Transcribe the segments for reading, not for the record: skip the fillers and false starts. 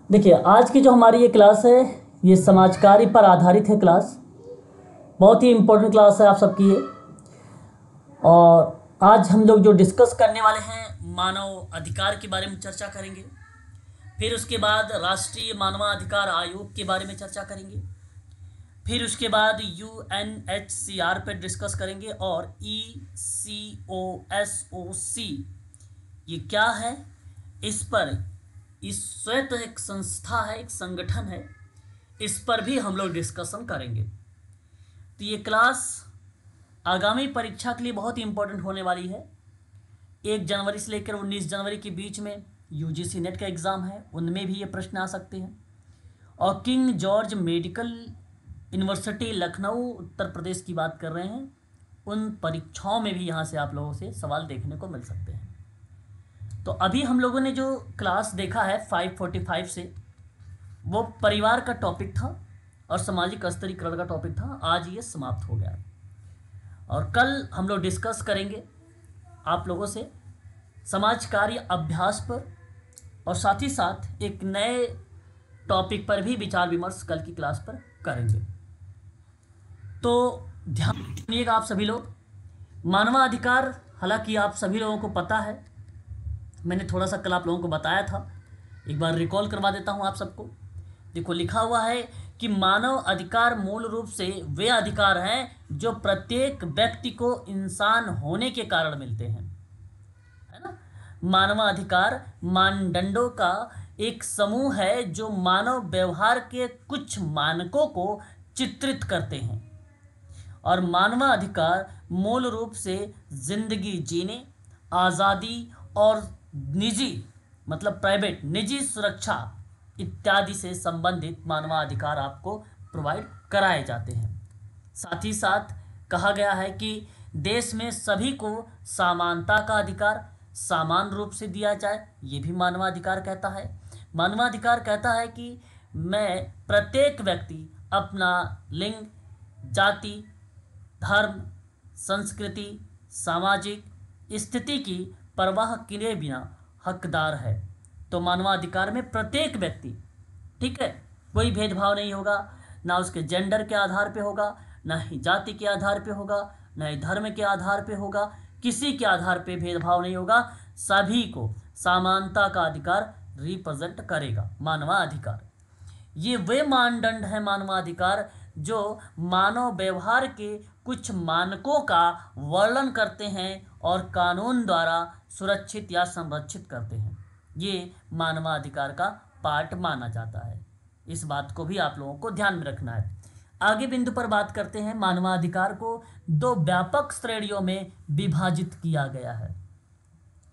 देखिए, आज की जो हमारी ये क्लास है, ये समाज कार्य पर आधारित है क्लास। बहुत ही इम्पोर्टेंट क्लास है आप सबकी ये। और आज हम लोग जो डिस्कस करने वाले हैं, मानव अधिकार के बारे में चर्चा करेंगे। फिर उसके बाद राष्ट्रीय मानवाधिकार आयोग के बारे में चर्चा करेंगे। फिर उसके बाद UNHCR पर डिस्कस करेंगे। और ECOSOC ये क्या है, इस पर, इस स्वयं एक संस्था है, एक संगठन है, इस पर भी हम लोग डिस्कशन करेंगे। तो ये क्लास आगामी परीक्षा के लिए बहुत ही इम्पोर्टेंट होने वाली है। 1 जनवरी से लेकर 19 जनवरी के बीच में UGC नेट का एग्ज़ाम है, उनमें भी ये प्रश्न आ सकते हैं। और King George Medical University Lucknow Uttar Pradesh की बात कर रहे हैं, उन परीक्षाओं में भी यहाँ से आप लोगों से सवाल देखने को मिल सकते हैं। तो अभी हम लोगों ने जो क्लास देखा है 5:45 से, वो परिवार का टॉपिक था और सामाजिक स्तरीकरण का टॉपिक था। आज ये समाप्त हो गया और कल हम लोग डिस्कस करेंगे आप लोगों से समाज कार्य अभ्यास पर, और साथ ही साथ एक नए टॉपिक पर भी विचार विमर्श कल की क्लास पर करेंगे। तो ध्यान रखिएगा आप सभी लोग। मानवाधिकार, हालांकि आप सभी लोगों को पता है, मैंने थोड़ा सा कल आप लोगों को बताया था, एक बार रिकॉल करवा देता हूँ आप सबको। देखो, लिखा हुआ है कि मानव अधिकार मूल रूप से वे अधिकार हैं जो प्रत्येक व्यक्ति को इंसान होने के कारण मिलते हैं, है ना। मानवाधिकार मानदंडों का एक समूह है जो मानव व्यवहार के कुछ मानकों को चित्रित करते हैं। और मानवाधिकार मूल रूप से जिंदगी जीने, आज़ादी और निजी, मतलब प्राइवेट, निजी सुरक्षा इत्यादि से संबंधित मानवाधिकार आपको प्रोवाइड कराए जाते हैं। साथ ही साथ कहा गया है कि देश में सभी को समानता का अधिकार समान रूप से दिया जाए, ये भी मानवाधिकार कहता है। मानवाधिकार कहता है कि मैं प्रत्येक व्यक्ति अपना लिंग, जाति, धर्म, संस्कृति, सामाजिक स्थिति की परवाह किए बिना हकदार है। तो मानवाधिकार में प्रत्येक व्यक्ति, ठीक है, कोई भेदभाव नहीं होगा, ना उसके जेंडर के आधार पे होगा, ना ही जाति के आधार पे होगा, ना ही धर्म के आधार पे होगा, किसी के आधार पे भेदभाव नहीं होगा। सभी को समानता का अधिकार रिप्रेजेंट करेगा मानवाधिकार। ये वे मानदंड है मानवाधिकार जो मानव व्यवहार के कुछ मानकों का वर्णन करते हैं और कानून द्वारा सुरक्षित या संरक्षित करते हैं। ये मानवाधिकार का पार्ट माना जाता है। इस बात को भी आप लोगों को ध्यान में रखना है। आगे बिंदु पर बात करते हैं। मानवाधिकार को दो व्यापक श्रेणियों में विभाजित किया गया है।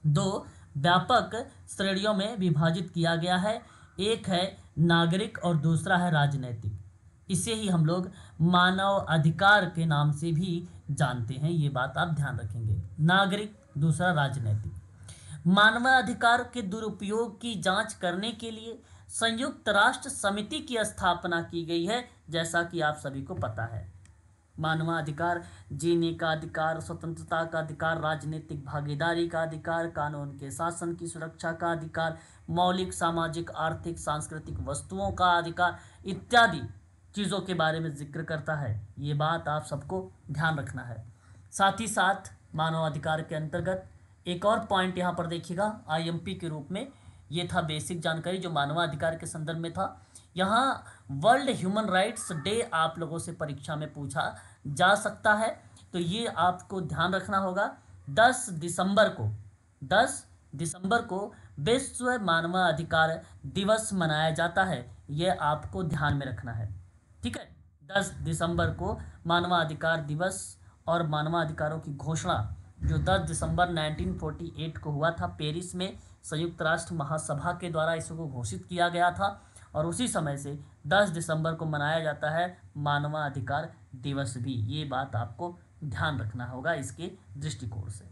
दो व्यापक श्रेणियों में विभाजित किया गया है। एक है नागरिक और दूसरा है राजनैतिक। इसे ही हम लोग मानव अधिकार के नाम से भी जानते हैं, ये बात आप ध्यान रखेंगे। नागरिक, दूसरा राजनैतिक। मानवाधिकार के दुरुपयोग की जांच करने के लिए संयुक्त राष्ट्र समिति की स्थापना की गई है, जैसा कि आप सभी को पता है। मानवाधिकार जीने का अधिकार, स्वतंत्रता का अधिकार, राजनीतिक भागीदारी का अधिकार, कानून के शासन की सुरक्षा का अधिकार, मौलिक सामाजिक आर्थिक सांस्कृतिक वस्तुओं का अधिकार इत्यादि चीज़ों के बारे में जिक्र करता है। ये बात आप सबको ध्यान रखना है। साथ ही साथ मानवाधिकार के अंतर्गत एक और पॉइंट यहाँ पर देखिएगा IMP के रूप में, ये था बेसिक जानकारी जो मानवाधिकार के संदर्भ में था। यहाँ वर्ल्ड ह्यूमन राइट्स डे आप लोगों से परीक्षा में पूछा जा सकता है, तो ये आपको ध्यान रखना होगा। 10 दिसंबर को विश्व मानवाधिकार दिवस मनाया जाता है, ये आपको ध्यान में रखना है, ठीक है। 10 दिसंबर को मानवाधिकार दिवस, और मानवाधिकारों की घोषणा जो 10 दिसंबर 1948 को हुआ था पेरिस में, संयुक्त राष्ट्र महासभा के द्वारा इसको घोषित किया गया था, और उसी समय से 10 दिसंबर को मनाया जाता है मानवाधिकार दिवस भी। ये बात आपको ध्यान रखना होगा इसके दृष्टिकोण से,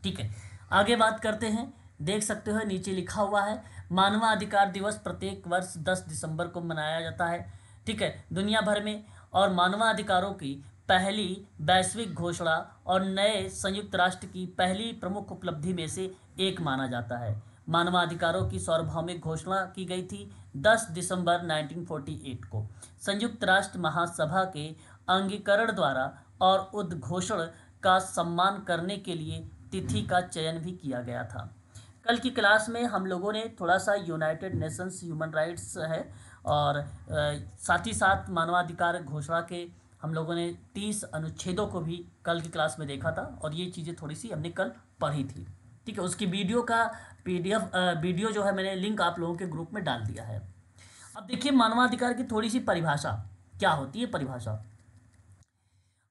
ठीक है। आगे बात करते हैं। देख सकते हो नीचे लिखा हुआ है मानवाधिकार दिवस प्रत्येक वर्ष 10 दिसंबर को मनाया जाता है, ठीक है, दुनिया भर में। और मानवाधिकारों की पहली वैश्विक घोषणा और नए संयुक्त राष्ट्र की पहली प्रमुख उपलब्धि में से एक माना जाता है। मानवाधिकारों की सार्वभौमिक घोषणा की गई थी 10 दिसंबर 1948 को संयुक्त राष्ट्र महासभा के अंगीकरण द्वारा, और उद्घोषण का सम्मान करने के लिए तिथि का चयन भी किया गया था। कल की क्लास में हम लोगों ने थोड़ा सा यूनाइटेड नेशंस ह्यूमन राइट्स है और साथ ही साथ मानवाधिकार घोषणा के हम लोगों ने 30 अनुच्छेदों को भी कल की क्लास में देखा था, और ये चीज़ें थोड़ी सी हमने कल पढ़ी थी। ठीक है, उसकी वीडियो का PDF वीडियो जो है मैंने लिंक आप लोगों के ग्रुप में डाल दिया है। अब देखिए मानवाधिकार की थोड़ी सी परिभाषा क्या होती है। परिभाषा: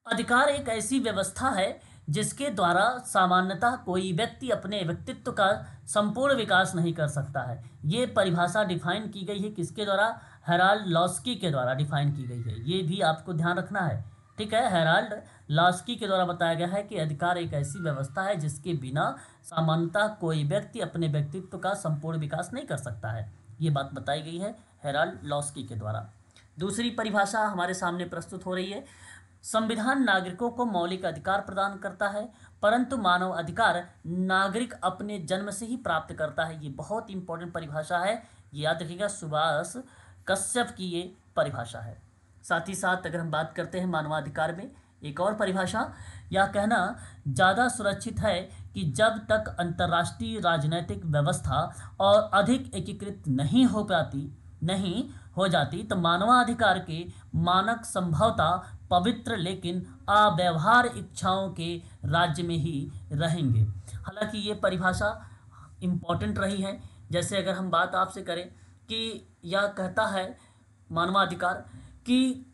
अधिकार एक ऐसी व्यवस्था है जिसके द्वारा सामान्यतः कोई व्यक्ति अपने व्यक्तित्व का संपूर्ण विकास नहीं कर सकता है। ये परिभाषा डिफाइन की गई है किसके द्वारा? हेराल्ड लॉस्की के द्वारा डिफाइन की गई है। ये भी आपको ध्यान रखना है। ठीक है, हेराल्ड लॉस्की के द्वारा बताया गया है कि अधिकार एक ऐसी व्यवस्था है जिसके बिना सामान्यतः कोई व्यक्ति अपने व्यक्तित्व का संपूर्ण विकास नहीं कर सकता है। ये बात बताई गई है हेराल्ड लॉस्की के द्वारा। दूसरी परिभाषा हमारे सामने प्रस्तुत हो रही है: संविधान नागरिकों को मौलिक अधिकार प्रदान करता है, परंतु मानव अधिकार नागरिक अपने जन्म से ही प्राप्त करता है। ये बहुत इंपॉर्टेंट परिभाषा है, ये याद रखिएगा, सुभाष कश्यप की ये परिभाषा है। साथ ही साथ अगर हम बात करते हैं मानवाधिकार में एक और परिभाषा, यह कहना ज़्यादा सुरक्षित है कि जब तक अंतर्राष्ट्रीय राजनीतिक व्यवस्था और अधिक एकीकृत नहीं हो जाती तो मानवाधिकार के मानक संभवतः पवित्र लेकिन अव्यवहार इच्छाओं के राज्य में ही रहेंगे। हालांकि ये परिभाषा इम्पॉर्टेंट रही है। जैसे अगर हम बात आपसे करें कि यह कहता है मानवाधिकार कि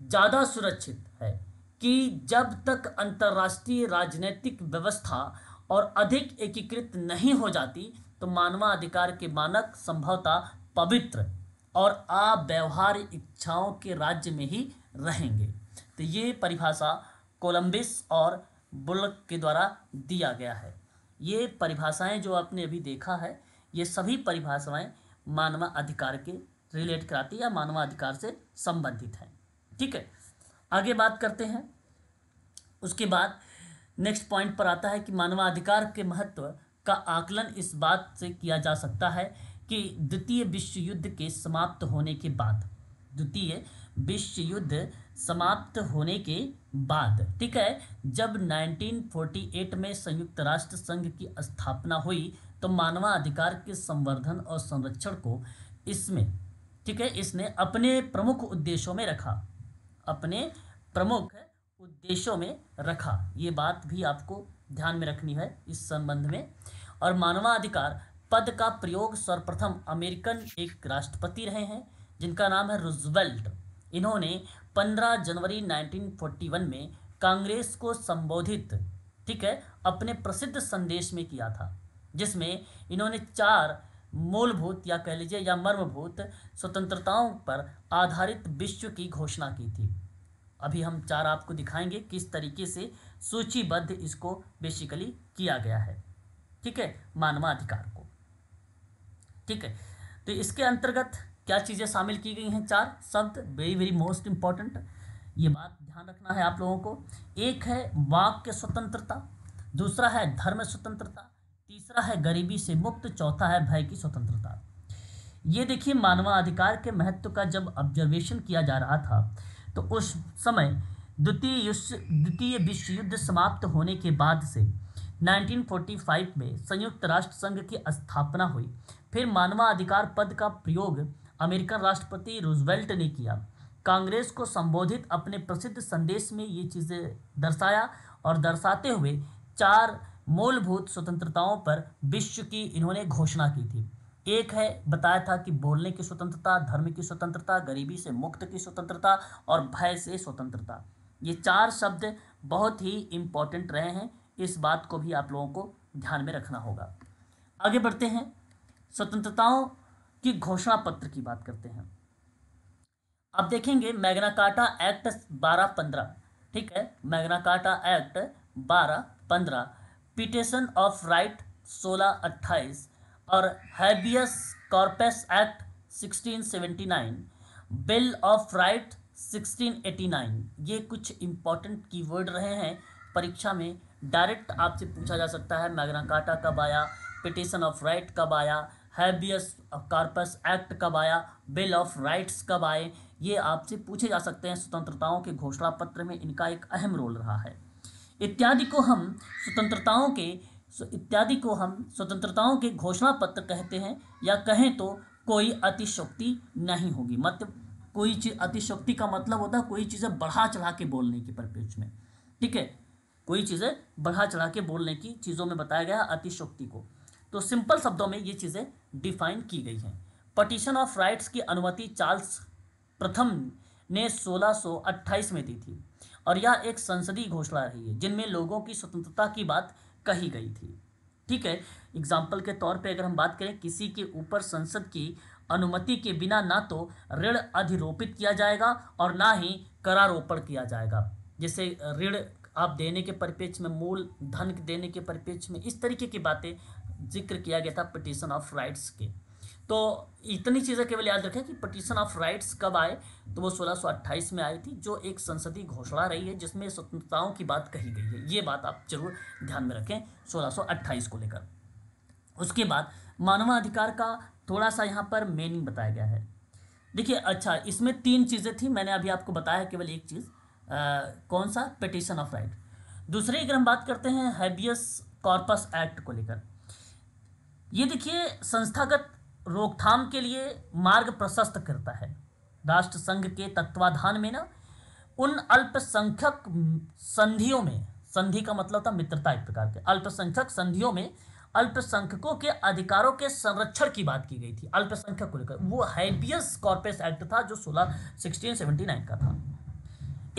ज़्यादा सुरक्षित है कि जब तक अंतर्राष्ट्रीय राजनीतिक व्यवस्था और अधिक एकीकृत नहीं हो जाती तो मानवाधिकार के मानक संभवतः पवित्र और अव्यवहार्य इच्छाओं के राज्य में ही रहेंगे। तो ये परिभाषा कोलंबिस और बुल्क के द्वारा दिया गया है। ये परिभाषाएं जो आपने अभी देखा है, ये सभी परिभाषाएं मानवाधिकार के रिलेट कराती या मानवाधिकार से संबंधित हैं। ठीक है, आगे बात करते हैं। उसके बाद नेक्स्ट पॉइंट पर आता है कि मानवाधिकार के महत्व का आकलन इस बात से किया जा सकता है कि द्वितीय विश्व युद्ध के समाप्त होने के बाद, द्वितीय विश्व युद्ध समाप्त होने के बाद, ठीक है, जब 1948 में संयुक्त राष्ट्र संघ की स्थापना हुई तो मानवाधिकार के संवर्धन और संरक्षण को इसमें, ठीक है, इसने अपने प्रमुख उद्देश्यों में रखा, अपने प्रमुख उद्देश्यों में रखा। ये बात भी आपको ध्यान में रखनी है इस संबंध में। और मानवाधिकार पद का प्रयोग सर्वप्रथम अमेरिकन एक राष्ट्रपति रहे हैं जिनका नाम है रूजवेल्ट। इन्होंने 15 जनवरी 1941 में कांग्रेस को संबोधित, ठीक है, अपने प्रसिद्ध संदेश में किया था, जिसमें इन्होंने 4 मूलभूत या कह लीजिए या मर्मभूत स्वतंत्रताओं पर आधारित विश्व की घोषणा की थी। अभी हम 4 आपको दिखाएंगे किस तरीके से सूचीबद्ध इसको बेसिकली किया गया है, ठीक है, मानवाधिकार को। ठीक है, तो इसके अंतर्गत क्या चीज़ें शामिल की गई हैं? 4 शब्द, वेरी वेरी मोस्ट इम्पॉर्टेंट, ये बात ध्यान रखना है आप लोगों को। एक है वाक्य स्वतंत्रता, दूसरा है धर्म स्वतंत्रता, तीसरा है गरीबी से मुक्त, चौथा है भय की स्वतंत्रता। ये देखिए मानवाधिकार के महत्व का जब ऑब्जर्वेशन किया जा रहा था तो उस समय द्वितीय विश्व युद्ध समाप्त होने के बाद से 1945 में संयुक्त राष्ट्र संघ की स्थापना हुई। फिर मानवाधिकार पद का प्रयोग अमेरिकन राष्ट्रपति रूजवेल्ट ने किया। कांग्रेस को संबोधित अपने प्रसिद्ध संदेश में ये चीज़ें दर्शाया और दर्शाते हुए 4 मूलभूत स्वतंत्रताओं पर विश्व की इन्होंने घोषणा की थी। एक है, बताया था कि बोलने की स्वतंत्रता, धर्म की स्वतंत्रता, गरीबी से मुक्त की स्वतंत्रता और भय से स्वतंत्रता। ये 4 शब्द बहुत ही इम्पोर्टेंट रहे हैं, इस बात को भी आप लोगों को ध्यान में रखना होगा। आगे बढ़ते हैं, स्वतंत्रताओं की घोषणा पत्र की बात करते हैं। अब देखेंगे मैग्ना कार्टा एक्ट 1215, ठीक है, Magna carta act 1215, petition of right 1628 और habeas corpus act 1679, bill of right 1689। ये कुछ इंपॉर्टेंट कीवर्ड रहे हैं, परीक्षा में डायरेक्ट आपसे पूछा जा सकता है मैग्ना कार्टा कब आया, पिटिशन ऑफ राइट कब आया, हैबियस कॉर्पस एक्ट कब आया, बिल ऑफ राइट्स कब आए, ये आपसे पूछे जा सकते हैं। स्वतंत्रताओं के घोषणा पत्र में इनका एक अहम रोल रहा है। इत्यादि को हम स्वतंत्रताओं के घोषणा पत्र कहते हैं, या कहें तो कोई अतिशयोक्ति नहीं होगी। मतलब कोई चीज़, अतिशयोक्ति का मतलब होता है कोई चीज़ें बढ़ा चढ़ा के बोलने के परिप्रेक्ष्य में, ठीक है, कोई चीज़ें बढ़ा चढ़ा के बोलने की चीज़ों में बताया गया अतिशयोक्ति को। तो सिंपल शब्दों में ये चीज़ें डिफाइन की गई हैं। पटिशन ऑफ राइट्स की अनुमति चार्ल्स प्रथम ने 1628 में दी थी, और यह एक संसदीय घोषणा रही है जिनमें लोगों की स्वतंत्रता की बात कही गई थी, ठीक है। एग्जाम्पल के तौर पे अगर हम बात करें, किसी के ऊपर संसद की अनुमति के बिना ना तो ऋण अधिरोपित किया जाएगा और ना ही करारोपण किया जाएगा। जैसे ऋण आप देने के परिप्रेक्ष्य में, मूल धन देने के परिप्रेक्ष्य में, इस तरीके की बातें जिक्र किया गया था पिटिशन ऑफ राइट्स के। तो इतनी चीज़ें केवल याद रखें कि पिटिशन ऑफ राइट्स कब आए, तो वो 1628 में आई थी, जो एक संसदीय घोषणा रही है जिसमें स्वतंत्रताओं की बात कही गई है। ये बात आप जरूर ध्यान में रखें 1628 को लेकर। उसके बाद मानवाधिकार का थोड़ा सा यहाँ पर मीनिंग बताया गया है। देखिए, अच्छा, इसमें 3 चीज़ें थी, मैंने अभी आपको बताया केवल एक चीज़, कौन सा, पिटिशन ऑफ राइट। दूसरी अगर हम बात करते हैं हैबियस कॉर्पस एक्ट को लेकर, ये देखिए संस्थागत रोकथाम के लिए मार्ग प्रशस्त करता है। राष्ट्र संघ के तत्वाधान में ना उन अल्पसंख्यक संधियों में, संधि का मतलब था मित्रता, एक प्रकार के अल्पसंख्यक संधियों में अल्पसंख्यकों के अधिकारों के संरक्षण की बात की गई थी। अल्पसंख्यक को लेकर वो हैबियस कॉर्पस एक्ट था जो 1679 का था।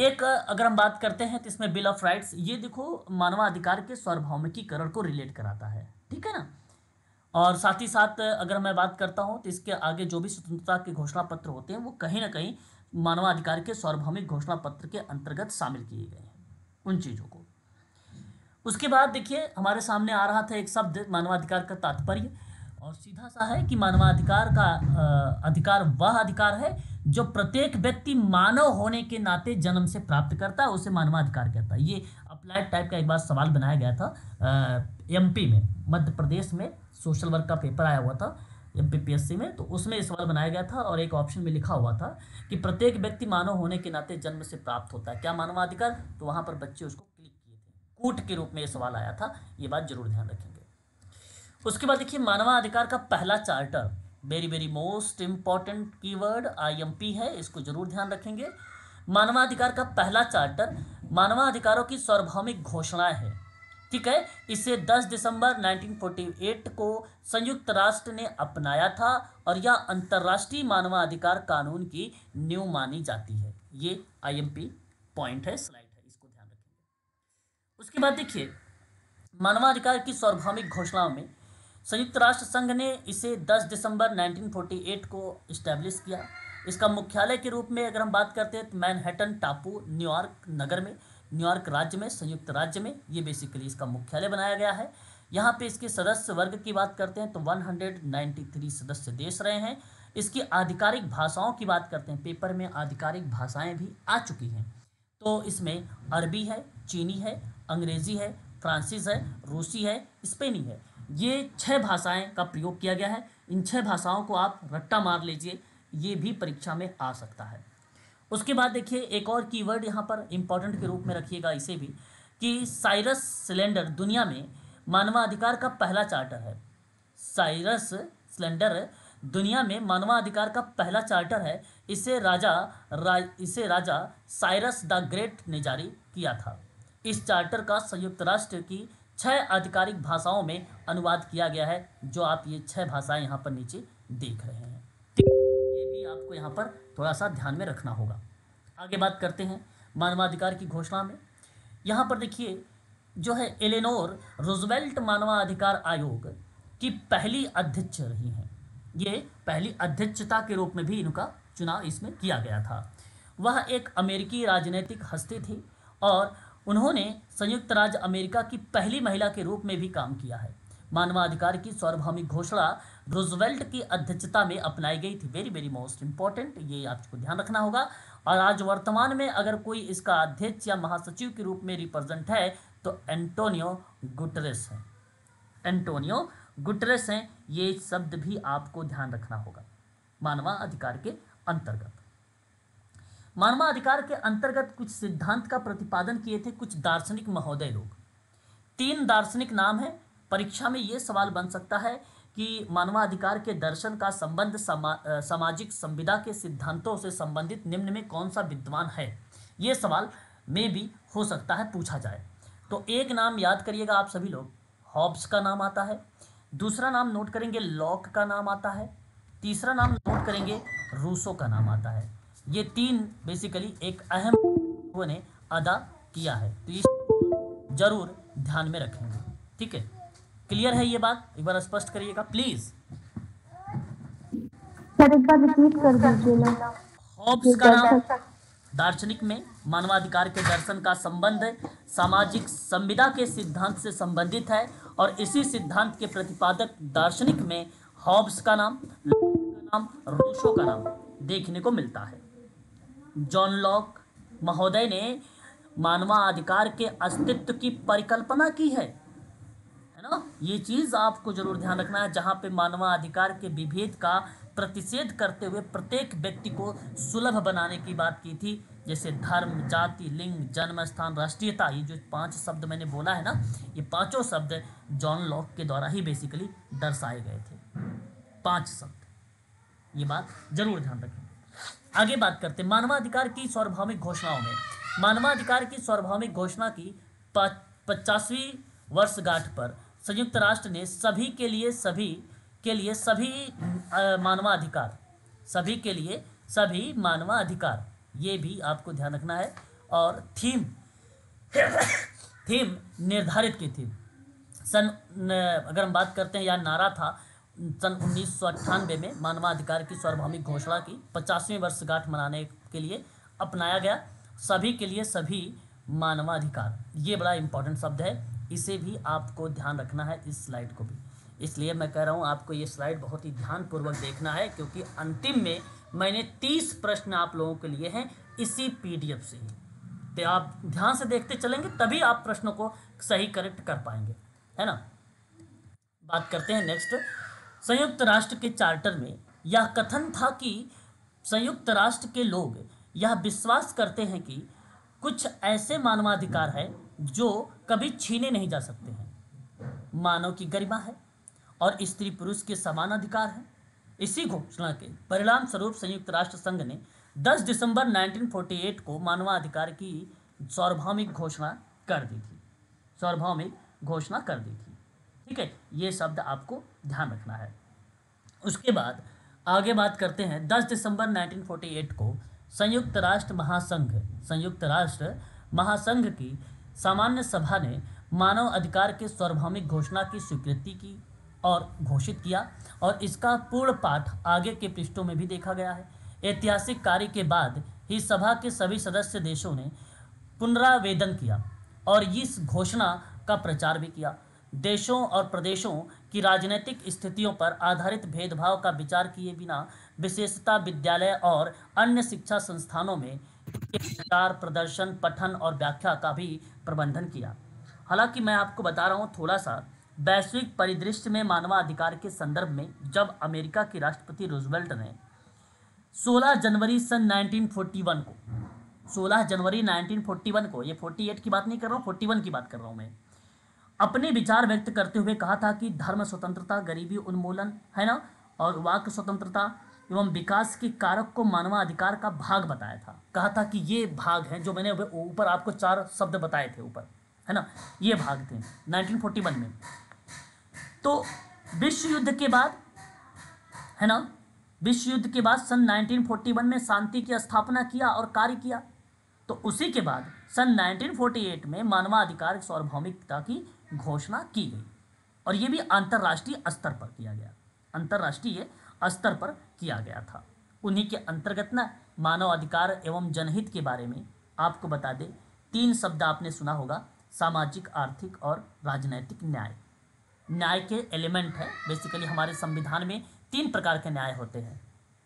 एक अगर हम बात करते हैं तो इसमें बिल ऑफ राइट्स, ये देखो मानवाधिकार के सार्वभौमिकीकरण को रिलेट कराता है, ठीक है ना। और साथ ही साथ अगर मैं बात करता हूँ तो इसके आगे जो भी स्वतंत्रता के घोषणा पत्र होते हैं वो कहीं ना कहीं मानवाधिकार के सार्वभौमिक घोषणा पत्र के अंतर्गत शामिल किए गए हैं उन चीज़ों को। उसके बाद देखिए हमारे सामने आ रहा था एक शब्द मानवाधिकार का तात्पर्य, और सीधा सा है कि मानवाधिकार का अधिकार वह अधिकार है जो प्रत्येक व्यक्ति मानव होने के नाते जन्म से प्राप्त करता है, उसे मानवाधिकार कहता है। ये अप्लाइड टाइप का एक बार सवाल बनाया गया था एमपी में, मध्य प्रदेश में सोशल वर्क का पेपर आया हुआ था एमपीपीएससी में, तो उसमें सवाल बनाया गया था और एक ऑप्शन में लिखा हुआ था कि प्रत्येक व्यक्ति मानव होने के नाते जन्म से प्राप्त होता है क्या मानवाधिकार, तो वहाँ पर बच्चे उसको क्लिक किए थे, कूट के रूप में ये सवाल आया था, ये बात जरूर ध्यान रखेंगे। उसके बाद देखिए मानवाधिकार का पहला charter, very very most important keyword IMP है, इसको जरूर ध्यान रखेंगे। मानवाधिकार का पहला चार्टर मानवाधिकारों की सार्वभौमिक घोषणा है, ठीक है। इसे 10 दिसंबर 1948 को संयुक्त राष्ट्र ने अपनाया था और यह अंतर्राष्ट्रीय मानवाधिकार कानून की नींव मानी जाती है। ये आईएमपी पॉइंट है, स्लाइड है, इसको ध्यान रखेंगे। उसके बाद देखिए मानवाधिकार की सार्वभौमिक घोषणाओं में संयुक्त राष्ट्र संघ ने इसे 10 दिसंबर 1948 को इस्टेब्लिश किया। इसका मुख्यालय के रूप में अगर हम बात करते हैं तो मैनहट्टन टापू न्यूयॉर्क नगर में, न्यूयॉर्क राज्य में, संयुक्त राज्य में, ये बेसिकली इसका मुख्यालय बनाया गया है। यहाँ पे इसके सदस्य वर्ग की बात करते हैं तो 193 सदस्य देश रहे हैं। इसकी आधिकारिक भाषाओं की बात करते हैं, पेपर में आधिकारिक भाषाएं भी आ चुकी हैं, तो इसमें अरबी है, चीनी है, अंग्रेज़ी है, फ्रांसीसी है, रूसी है, स्पेनी है। ये 6 भाषाएं का प्रयोग किया गया है। इन 6 भाषाओं को आप रट्टा मार लीजिए, ये भी परीक्षा में आ सकता है। उसके बाद देखिए एक और कीवर्ड यहाँ पर इम्पॉर्टेंट के रूप में रखिएगा इसे भी, कि साइरस सिलेंडर दुनिया में मानवाधिकार का पहला चार्टर है। साइरस सिलेंडर दुनिया में मानवाधिकार का पहला चार्टर है। इसे राजा साइरस द ग्रेट ने जारी किया था। इस चार्टर का संयुक्त राष्ट्र की 6 आधिकारिक भाषाओं में अनुवाद किया गया है, जो आप ये 6 भाषाएं यहाँ पर नीचे देख रहे हैं। ये भी आपको यहाँ पर थोड़ा सा ध्यान में रखना होगा। आगे बात करते हैं मानवाधिकार की घोषणा में। यहाँ पर देखिए जो है एलेनोर रूजवेल्ट मानवाधिकार आयोग की पहली अध्यक्ष रही हैं। ये पहली अध्यक्षता के रूप में भी इनका चुनाव इसमें किया गया था। वह एक अमेरिकी राजनीतिक हस्ती थी और उन्होंने संयुक्त राज्य अमेरिका की पहली महिला के रूप में भी काम किया है। मानवाधिकार की सार्वभौमिक घोषणा रूजवेल्ट की अध्यक्षता में अपनाई गई थी। वेरी वेरी मोस्ट इंपॉर्टेंट, ये आपको ध्यान रखना होगा। और आज वर्तमान में अगर कोई इसका अध्यक्ष या महासचिव के रूप में रिप्रेजेंट है तो एंटोनियो गुटेरेस है। एंटोनियो गुटरेस हैं, ये शब्द भी आपको ध्यान रखना होगा। मानवाधिकार के अंतर्गत, मानवाधिकार के अंतर्गत कुछ सिद्धांत का प्रतिपादन किए थे कुछ दार्शनिक महोदय लोग। 3 दार्शनिक नाम है। परीक्षा में ये सवाल बन सकता है कि मानवाधिकार के दर्शन का संबंध सामाजिक संविदा के सिद्धांतों से संबंधित निम्न में कौन सा विद्वान है। ये सवाल में भी हो सकता है पूछा जाए। तो एक नाम याद करिएगा आप सभी लोग, हॉब्स का नाम आता है। दूसरा नाम नोट करेंगे, लॉक का नाम आता है। तीसरा नाम नोट करेंगे, रूसो का नाम आता है। ये 3 बेसिकली एक अहम लोगों ने अदा किया है, तो ये जरूर ध्यान में रखेंगे। ठीक है, क्लियर है ये बात? एक बार स्पष्ट करिएगा प्लीज। सर एक बार रिपीट कर दीजिए ना। हॉब्स का नाम दार्शनिक में मानवाधिकार के दर्शन का संबंध सामाजिक संविदा के सिद्धांत से संबंधित है, और इसी सिद्धांत के प्रतिपादक दार्शनिक में हॉब्स का नाम, रूसो का नाम देखने को मिलता है। जॉन लॉक महोदय ने मानवाधिकार के अस्तित्व की परिकल्पना की है ना। ये चीज आपको जरूर ध्यान रखना है, जहां पे मानवाधिकार के विभेद का प्रतिषेध करते हुए प्रत्येक व्यक्ति को सुलभ बनाने की बात की थी, जैसे धर्म, जाति, लिंग, जन्म स्थान, राष्ट्रीयता। ये जो 5 शब्द मैंने बोला है ना, ये पांचों शब्द जॉन लॉक के द्वारा ही बेसिकली दर्शाए गए थे। 5 शब्द, ये बात जरूर ध्यान रखें। आगे बात करते हैं मानवाधिकार की सार्वभौमिक घोषणाओं में। मानवाधिकार की सार्वभौमिक घोषणा की 50वीं वर्षगांठ पर संयुक्त राष्ट्र ने सभी के लिए मानवाधिकार, सभी के लिए सभी मानवाधिकार, ये भी आपको ध्यान रखना है। और थीम निर्धारित की थी अगर हम बात करते हैं, या नारा था सन 1998 में मानवाधिकार की सार्वभौमिक घोषणा की 50वीं वर्षगांठ मनाने के लिए अपनाया गया, सभी के लिए सभी मानवाधिकार। ये बड़ा इंपॉर्टेंट शब्द है, इसे भी आपको ध्यान रखना है, इस स्लाइड को भी। इसलिए मैं कह रहा हूँ आपको ये स्लाइड बहुत ही ध्यानपूर्वक देखना है, क्योंकि अंतिम में मैंने 30 प्रश्न आप लोगों के लिए हैं इसी PDF से ही। तो आप ध्यान से देखते चलेंगे तभी आप प्रश्नों को सही करेक्ट कर पाएंगे, है ना। बात करते हैं नेक्स्ट। संयुक्त राष्ट्र के चार्टर में यह कथन था कि संयुक्त राष्ट्र के लोग यह विश्वास करते हैं कि कुछ ऐसे मानवाधिकार हैं जो कभी छीने नहीं जा सकते हैं। मानव की गरिमा है और स्त्री पुरुष के समान अधिकार है। इसी घोषणा के परिणाम स्वरूप संयुक्त राष्ट्र संघ ने 10 दिसंबर 1948 को मानवाधिकार की सार्वभौमिक घोषणा कर दी थी। ठीक है, ये शब्द आपको ध्यान रखना है। उसके बाद आगे बात करते हैं 10 दिसंबर 1948 को संयुक्त राष्ट्र महासंघ की सामान्य सभा ने मानव अधिकार के सार्वभौमिक घोषणा की स्वीकृति की और घोषित किया, और इसका पूर्ण पाठ आगे के पृष्ठों में भी देखा गया है। ऐतिहासिक कार्य के बाद ही सभा के सभी सदस्य देशों ने पुनरावेदन किया और इस घोषणा का प्रचार भी किया। देशों और प्रदेशों की राजनीतिक स्थितियों पर आधारित भेदभाव का विचार किए बिना विशेषता विद्यालय और अन्य शिक्षा संस्थानों में विचार, प्रदर्शन, पठन और व्याख्या का भी प्रबंधन किया। हालांकि मैं आपको बता रहा हूँ थोड़ा सा वैश्विक परिदृश्य में मानवाधिकार के संदर्भ में, जब अमेरिका के राष्ट्रपति रूजवेल्ट ने 16 जनवरी सन 1941 को 16 जनवरी 1941 को, ये 48 की बात नहीं कर रहा हूँ, 41 की बात कर रहा हूँ मैं, अपने विचार व्यक्त करते हुए कहा था कि धर्म स्वतंत्रता, गरीबी उन्मूलन, है ना, और वाक स्वतंत्रता एवं विकास के कारक को मानवाधिकार का भाग बताया था। कहा था कि ये भाग हैं जो मैंने ऊपर आपको 4 शब्द बताए थे ऊपर, है ना, ये भाग थे 1941 में। तो विश्व युद्ध के बाद, है ना, विश्व युद्ध के बाद सन 1941 में शांति की स्थापना किया और कार्य किया। तो उसी के बाद सन 1948 में मानवाधिकार सार्वभौमिकता की घोषणा की गई, और ये भी अंतर्राष्ट्रीय स्तर पर किया गया, अंतर्राष्ट्रीय स्तर पर किया गया था। उन्हीं के अंतर्गत ना मानव अधिकार एवं जनहित के बारे में आपको बता दें, 3 शब्द आपने सुना होगा, सामाजिक, आर्थिक और राजनैतिक न्याय। न्याय के एलिमेंट है बेसिकली हमारे संविधान में 3 प्रकार के न्याय होते हैं।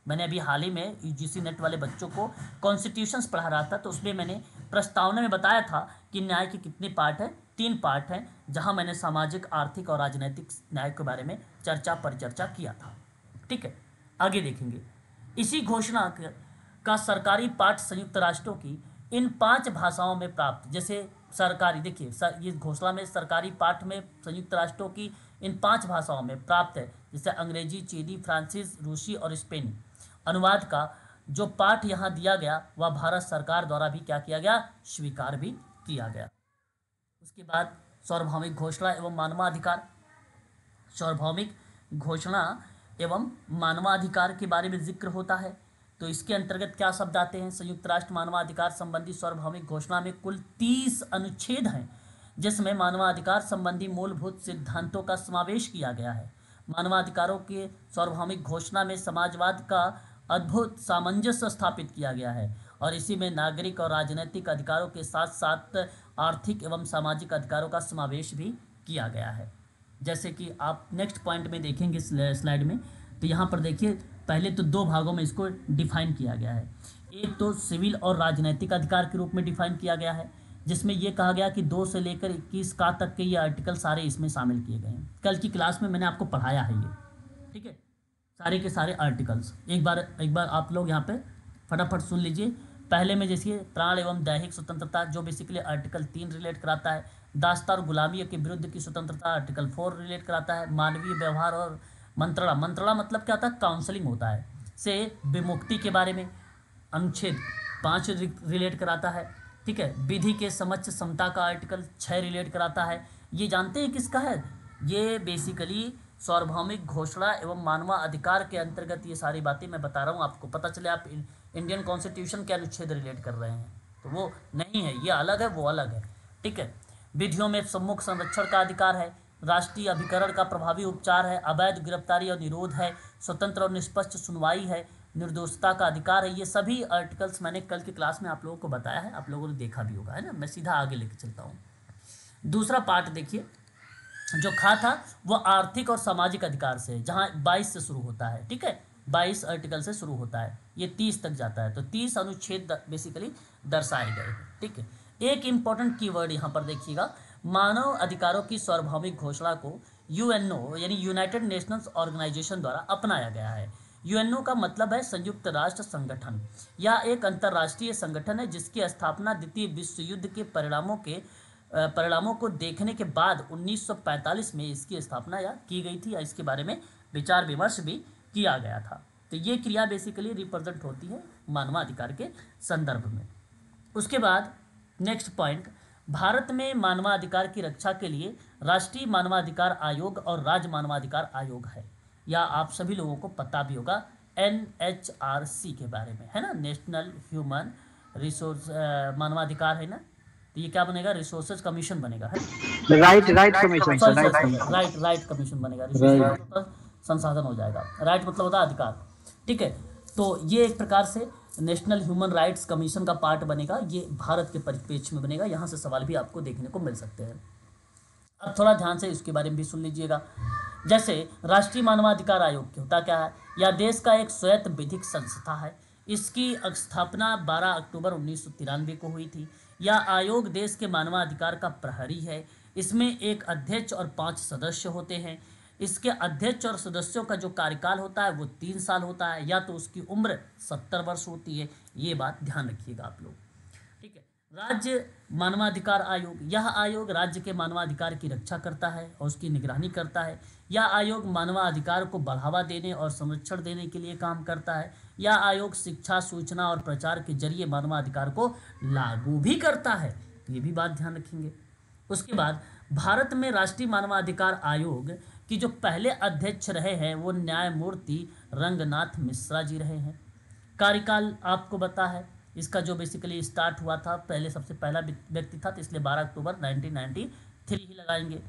मैंने अभी हाल ही में UGC नेट वाले बच्चों को कॉन्स्टिट्यूशंस पढ़ा रहा था, तो उसमें मैंने प्रस्तावना में बताया था कि न्याय के कितने पार्ट है, 3 पार्ट हैं जहां मैंने सामाजिक, आर्थिक और राजनीतिक न्याय के बारे में परिचर्चा किया था। ठीक है, आगे देखेंगे। इसी घोषणा का सरकारी पाठ संयुक्त राष्ट्रों की इन 5 भाषाओं में प्राप्त, जैसे सरकारी, देखिए ये घोषणा में सरकारी पाठ में संयुक्त राष्ट्रों की इन 5 भाषाओं में प्राप्त है, जैसे अंग्रेजी, चीनी, फ्रांसीसी, रूसी और स्पेनी अनुवाद का जो पाठ यहाँ दिया गया वह भारत सरकार द्वारा भी क्या किया गया, स्वीकार भी किया गया। उसके बाद सार्वभौमिक घोषणा एवं मानवाधिकार, सार्वभौमिक घोषणा एवं मानवाधिकार के बारे में जिक्र होता है। तो इसके अंतर्गत क्या शब्द आते हैं, संयुक्त राष्ट्र मानवाधिकार संबंधी सार्वभौमिक घोषणा में कुल 30 अनुच्छेद हैं, जिसमें मानवाधिकार संबंधी मूलभूत सिद्धांतों का समावेश किया गया है। मानवाधिकारों के सार्वभौमिक घोषणा में समाजवाद का अद्भुत सामंजस्य स्थापित किया गया है और इसी में नागरिक और राजनीतिक अधिकारों के साथ साथ आर्थिक एवं सामाजिक अधिकारों का समावेश भी किया गया है। जैसे कि आप नेक्स्ट पॉइंट में देखेंगे स्लाइड में, तो यहाँ पर देखिए पहले तो 2 भागों में इसको डिफाइन किया गया है। एक तो सिविल और राजनीतिक अधिकार के रूप में डिफाइन किया गया है, जिसमें यह कहा गया कि 2 से लेकर 21 का तक के ये आर्टिकल सारे इसमें शामिल किए गए हैं। कल की क्लास में मैंने आपको पढ़ाया है ये, ठीक है, सारे के सारे आर्टिकल्स। एक बार आप लोग यहाँ पे फटाफट सुन लीजिए। पहले में जैसे प्राण एवं दैहिक स्वतंत्रता, जो बेसिकली आर्टिकल 3 रिलेट कराता है। दास्ता और गुलामी के विरुद्ध की स्वतंत्रता, आर्टिकल 4 रिलेट कराता है। मानवीय व्यवहार और मंत्रणा मतलब क्या होता है, काउंसलिंग होता है, से विमुक्ति के बारे में अनुच्छेद 5 रिलेट कराता है। ठीक है, विधि के समक्ष समता का आर्टिकल 6 रिलेट कराता है। ये जानते हैं किसका है, ये बेसिकली सार्वभौमिक घोषणा एवं मानवाधिकार के अंतर्गत ये सारी बातें मैं बता रहा हूँ, आपको पता चले आप इंडियन कॉन्स्टिट्यूशन के अनुच्छेद रिलेट कर रहे हैं, तो वो नहीं है, ये अलग है, वो अलग है। ठीक है, विधियों में सम्मुख संरक्षण का अधिकार है, राष्ट्रीय अभिकरण का प्रभावी उपचार है, अवैध गिरफ्तारी और निरोध है, स्वतंत्र और निष्पक्ष सुनवाई है, निर्दोषता का अधिकार है। ये सभी आर्टिकल्स मैंने कल की क्लास में आप लोगों को बताया है, आप लोगों ने देखा भी होगा, है ना। मैं सीधा आगे लेके चलता हूँ। दूसरा पार्ट देखिए, जो खा था वो आर्थिक और सामाजिक अधिकार से है, जहाँ 22 से शुरू होता है। ठीक है, 22 आर्टिकल से शुरू होता है, ये 30 तक जाता है, तो 30 अनुच्छेद बेसिकली दर्शाए गए हैं। ठीक है, एक इम्पॉर्टेंट कीवर्ड यहाँ पर देखिएगा, मानव अधिकारों की सार्वभौमिक घोषणा को यूएनओ यानी यूनाइटेड नेशंस ऑर्गेनाइजेशन द्वारा अपनाया गया है। यूएनओ का मतलब है संयुक्त राष्ट्र संगठन। यह एक अंतर्राष्ट्रीय संगठन है जिसकी स्थापना द्वितीय विश्व युद्ध के परिणामों को देखने के बाद 1945 में इसकी स्थापना या की गई थी, या इसके बारे में विचार विमर्श भी किया गया था। तो ये क्रिया बेसिकली रिप्रेजेंट होती है मानवाधिकार के संदर्भ में। उसके बाद नेक्स्ट पॉइंट, भारत में मानवाधिकार की रक्षा के लिए राष्ट्रीय मानवाधिकार आयोग और राज्य मानवाधिकार आयोग है, या आप सभी लोगों को पता भी होगा NHRC के बारे में, है ना, नेशनल ह्यूमन रिसोर्स मानवाधिकार है ना, तो ये क्या बनेगा, रिसोर्सेज कमीशन बनेगा, है राइट कमीशन, राइट कमीशन बनेगा, रिसोर्सेज मतलब संसाधन हो जाएगा, राइट मतलब होता है अधिकार। ठीक है, तो ये एक प्रकार से नेशनल ह्यूमन राइट्स कमीशन का पार्ट बनेगा, ये भारत के परिप्रेक्ष्य में बनेगा, यहाँ से सवाल भी आपको देखने को मिल सकते हैं। अब थोड़ा ध्यान से इसके बारे में भी सुन लीजिएगा। जैसे राष्ट्रीय मानवाधिकार आयोग की होता क्या है, यह देश का एक स्वायत्त विधिक संस्था है। इसकी स्थापना 12 अक्टूबर 1993 को हुई थी। यह आयोग देश के मानवाधिकार का प्रहरी है। इसमें एक अध्यक्ष और 5 सदस्य होते हैं। इसके अध्यक्ष और सदस्यों का जो कार्यकाल होता है वो 3 साल होता है, या तो उसकी उम्र 70 वर्ष होती है, ये बात ध्यान रखिएगा आप लोग। ठीक है, राज्य मानवाधिकार आयोग, यह आयोग राज्य के मानवाधिकार की रक्षा करता है और उसकी निगरानी करता है। यह आयोग मानवाधिकार को बढ़ावा देने और संरक्षण देने के लिए काम करता है। यह आयोग शिक्षा, सूचना और प्रचार के जरिए मानवाधिकार को लागू भी करता है, ये भी बात ध्यान रखेंगे। उसके बाद भारत में राष्ट्रीय मानवाधिकार आयोग की जो पहले अध्यक्ष रहे हैं वो न्यायमूर्ति रंगनाथ मिश्रा जी रहे हैं। कार्यकाल आपको पता है, इसका जो बेसिकली स्टार्ट हुआ था, पहले सबसे पहला व्यक्ति था, तो इसलिए 12 अक्टूबर 1993 ही लगाएंगे।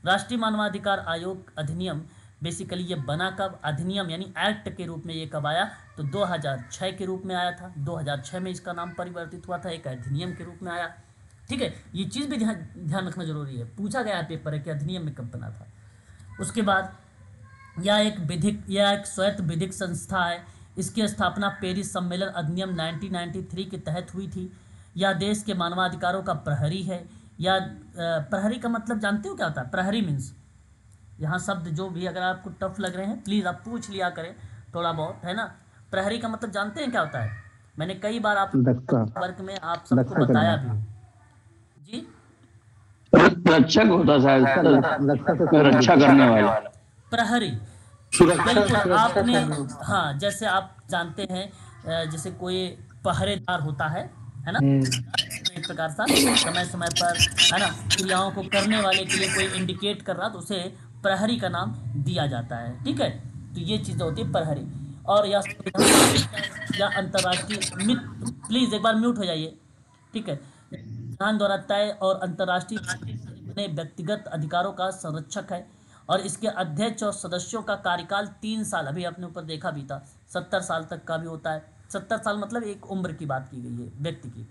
राष्ट्रीय मानवाधिकार आयोग अधिनियम बेसिकली ये बना कब, अधिनियम यानी एक्ट के रूप में ये कब आया, तो 2006 के रूप में आया था। 2006 में इसका नाम परिवर्तित हुआ था, एक अधिनियम के रूप में आया। ठीक है, ये चीज़ भी ध्यान रखना जरूरी है, पूछा गया है पेपर है कि अधिनियम में कब बना था। उसके बाद यह एक स्वायत्त विधिक संस्था है। इसकी स्थापना पेरिस सम्मेलन अधिनियम 1993 के तहत हुई थी। यह देश के मानवाधिकारों का प्रहरी है। या प्रहरी का मतलब जानते हो क्या होता है? प्रहरी मीन्स, यहाँ शब्द जो भी अगर आपको टफ लग रहे हैं प्लीज़ आप पूछ लिया करें थोड़ा बहुत, है ना। प्रहरी का मतलब जानते हैं क्या होता है? मैंने कई बार आप रक्षा, वर्ग में आप सबको रक्षा बताया करना। भी हो जी। रक्षक होता शायद, रक्षा से संबंधित। रक्षा करने वाला। प्रहरी, सुरक्षा, बिल्कुल सुरक्षा आपने, से। हाँ जैसे आप जानते हैं जैसे कोई पहरेदार होता है ना, एक प्रकार सा समय समय पर, है ना, क्रियाओं को करने वाले के लिए कोई इंडिकेट कर रहा तो उसे प्रहरी का नाम दिया जाता है, ठीक है। तो ये चीज़ें होती है प्रहरी। और या अंतर्राष्ट्रीय मित्र, प्लीज़ एक बार म्यूट हो जाइए, ठीक है। संविधान द्वारा तय और अंतर्राष्ट्रीय अपने व्यक्तिगत अधिकारों का संरक्षक है और इसके अध्यक्ष और सदस्यों का कार्यकाल 3 साल, अभी अपने ऊपर देखा भी था 70 साल तक का भी होता है। 70 साल मतलब एक उम्र की बात की गई है व्यक्ति की।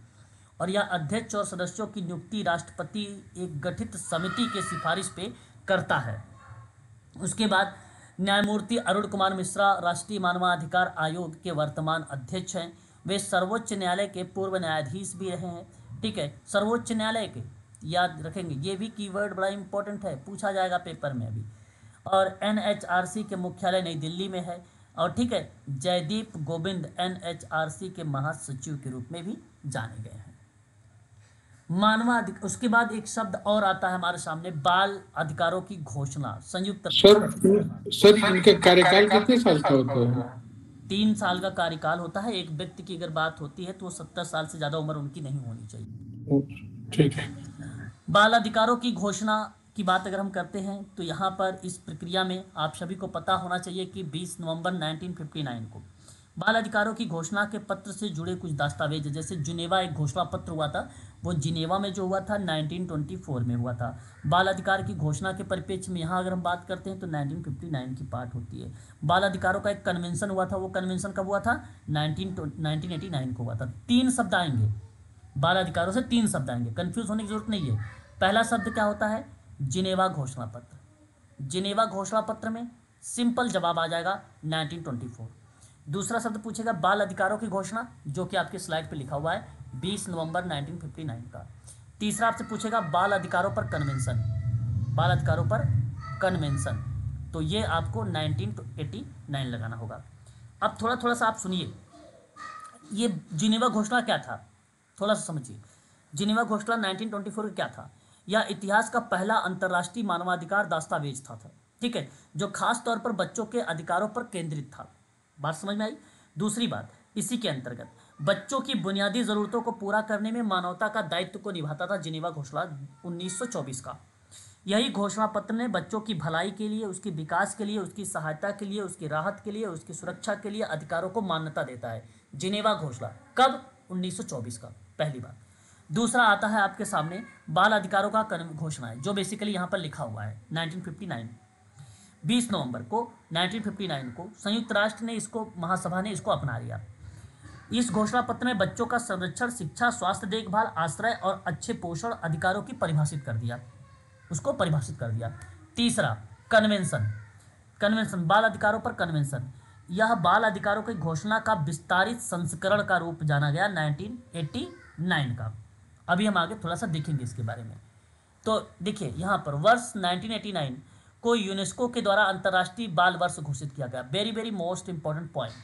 और यह अध्यक्ष और सदस्यों की नियुक्ति राष्ट्रपति एक गठित समिति के सिफारिश पे करता है। उसके बाद न्यायमूर्ति अरुण कुमार मिश्रा राष्ट्रीय मानवाधिकार आयोग के वर्तमान अध्यक्ष हैं। वे सर्वोच्च न्यायालय के पूर्व न्यायाधीश भी रहे हैं, ठीक है। सर्वोच्च न्यायालय के याद रखेंगे, ये भी कीवर्ड बड़ा इंपॉर्टेंट है, पूछा जाएगा पेपर में अभी। और एनएचआरसी के मुख्यालय नई दिल्ली में है। और ठीक है, जयदीप गोविंद एनएचआरसी के महासचिव के रूप में भी जाने गए हैं। मानवाधिकार, उसके बाद एक शब्द और आता है हमारे सामने, बाल अधिकारों की घोषणा संयुक्त। सर इनका कार्यकाल कितने साल का होता है? 3 साल का कार्यकाल होता है। एक व्यक्ति की अगर बात होती है तो वो 70 साल से ज़्यादा उम्र उनकी नहीं होनी चाहिए। ठीक है। बाल अधिकारों की घोषणा की बात अगर हम करते हैं तो यहाँ पर इस प्रक्रिया में आप सभी को पता होना चाहिए कि 20 नवंबर 1959 को बाल अधिकारों की घोषणा के पत्र से जुड़े कुछ दस्तावेज, जैसे जिनेवा एक घोषणा पत्र हुआ था, वो जिनेवा में जो हुआ था 1924 में हुआ था। बाल अधिकार की घोषणा के परिप्रेक्ष्य में यहाँ अगर हम बात करते हैं तो 1959 की पार्ट होती है। बाल अधिकारों का एक कन्वेंशन हुआ था, वो कन्वेंशन कब हुआ था? 1989 को हुआ था। 3 शब्द आएंगे बाल अधिकारों से, 3 शब्द आएंगे, कंफ्यूज होने की जरूरत नहीं है। पहला शब्द क्या होता है? जिनेवा घोषणा पत्र। जिनेवा घोषणा पत्र में सिंपल जवाब आ जाएगा 1924। दूसरा शब्द पूछेगा बाल अधिकारों की घोषणा, जो कि आपके स्लाइड पे लिखा हुआ है 20 नवंबर 1959 का। तीसरा आपसे पूछेगा बाल अधिकारों पर कन्वेंशन, बाल अधिकारों पर कन्वेंशन, तो ये आपको 1989 लगाना होगा। अब थोड़ा सा आप सुनिए, ये जिनेवा घोषणा क्या था, थोड़ा सा समझिए। जिनेवा घोषणा 1924 का क्या था? यह इतिहास का पहला अंतर्राष्ट्रीय मानवाधिकार दस्तावेज था, ठीक है, जो खास तौर पर बच्चों के अधिकारों पर केंद्रित था। बात समझ में आई? दूसरी बात, इसी के अंतर्गत बच्चों की बुनियादी ज़रूरतों को पूरा करने में मानवता का दायित्व को निभाता था जिनेवा घोषणा 1924 का। यही घोषणा पत्र ने बच्चों की भलाई के लिए, उसके विकास के लिए, उसकी सहायता के लिए, उसकी राहत के लिए, उसकी सुरक्षा के लिए अधिकारों को मान्यता देता है। जिनेवा घोषणा कब? 1924 का, पहली बात। दूसरा आता है आपके सामने बाल अधिकारों का घोषणा है, जो बेसिकली यहाँ पर लिखा हुआ है 1959, 20 नवंबर को 1959 को संयुक्त राष्ट्र ने इसको, महासभा ने इसको अपना लिया। इस घोषणा पत्र में बच्चों का संरक्षण, शिक्षा, स्वास्थ्य देखभाल, आश्रय और अच्छे पोषण अधिकारों की परिभाषित कर दिया, उसको परिभाषित कर दिया। तीसरा कन्वेंशन, कन्वेंशन बाल अधिकारों पर कन्वेंशन, यह बाल अधिकारों की घोषणा का विस्तारित संस्करण का रूप जाना गया 1989 का। अभी हम आगे थोड़ा सा देखेंगे इसके बारे में। तो देखिए यहाँ पर वर्ष 1989 को यूनेस्को के द्वारा अंतर्राष्ट्रीय बाल वर्ष घोषित किया गया। Very very most important point,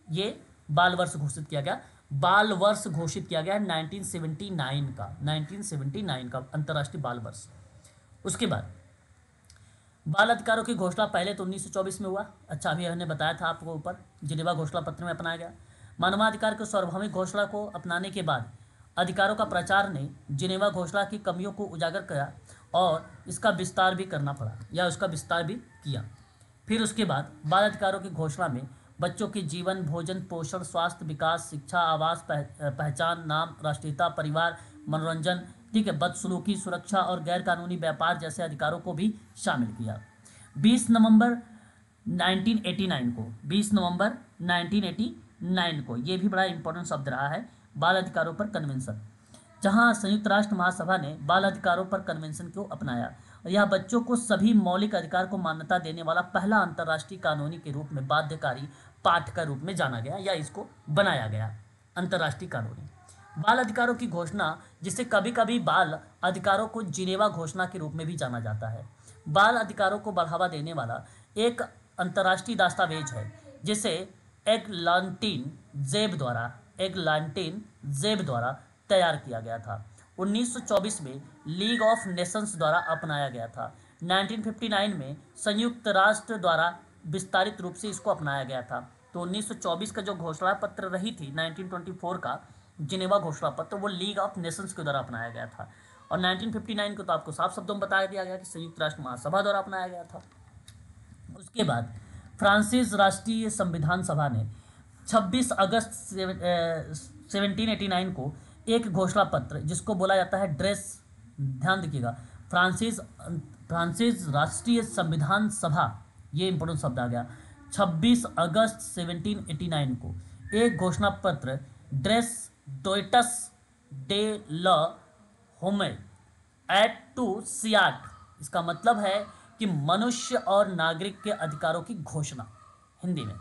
ये बाल वर्ष घोषित किया गया, बाल वर्ष घोषित किया गया 1979 का, 1979 का अंतर्राष्ट्रीय बाल वर्ष। उसके बाद बाल अधिकारों की घोषणा पहले तो 1924 में हुआ, अच्छा अभी हमने बताया था आपको ऊपर, जिनेवा घोषणा पत्र में अपनाया गया। मानवाधिकार की सार्वभौमिक घोषणा को अपनाने के बाद अधिकारों का प्रचार ने जिनेवा घोषणा की कमियों को उजागर किया और इसका विस्तार भी करना पड़ा, या उसका विस्तार भी किया। फिर उसके बाद बाल अधिकारों की घोषणा में बच्चों के जीवन, भोजन, पोषण, स्वास्थ्य, विकास, शिक्षा, आवास, पहचान, नाम, राष्ट्रीयता, परिवार, मनोरंजन, ठीक है, बदसलूकी, सुरक्षा और गैर कानूनी व्यापार जैसे अधिकारों को भी शामिल किया। 20 नवंबर 1989 को, 20 नवंबर 1989 को, ये भी बड़ा इंपॉर्टेंट शब्द रहा है, बाल अधिकारों पर कन्वेंशन, जहां संयुक्त राष्ट्र महासभा ने बाल अधिकारों पर कन्वेंशन को अपनाया। यह बच्चों को सभी मौलिक अधिकार को मान्यता देने वाला पहला अंतर्राष्ट्रीय कानूनी के रूप में बाध्यकारी पाठ का रूप में जाना गया, या इसको बनाया गया अंतर्राष्ट्रीय कानूनी। बाल अधिकारों की घोषणा, जिसे कभी कभी बाल अधिकारों को जिनेवा घोषणा के रूप में भी जाना जाता है, बाल अधिकारों को बढ़ावा देने वाला एक अंतर्राष्ट्रीय दस्तावेज है जिसे एग्लांटीन जेब द्वारा तैयार किया गया था। 1924 में लीग ऑफ नेशंस द्वारा अपनाया गया था। 1959 में संयुक्त राष्ट्र द्वारा विस्तारित रूप से इसको अपनाया गया था। तो 1924 का जो घोषणा पत्र रही थी 1924 का जिनेवा घोषणा पत्र, वो लीग ऑफ नेशंस के द्वारा अपनाया गया था। और 1959 को तो आपको साफ शब्दों में बताया दिया गया कि संयुक्त राष्ट्र महासभा द्वारा अपनाया गया था। उसके बाद फ्रांसीस राष्ट्रीय संविधान सभा ने 26 अगस्त 1789 को एक घोषणा पत्र, जिसको बोला जाता है ड्रेस, ध्यान रखिएगा, फ्रांसीस राष्ट्रीय संविधान सभा, ये इंपॉर्टेंट शब्द आ गया, 26 अगस्त 1789 को एक घोषणा पत्र ड्रेस डोइटस डे ल होमे एट टू सियाट, इसका मतलब है कि मनुष्य और नागरिक के अधिकारों की घोषणा, हिंदी में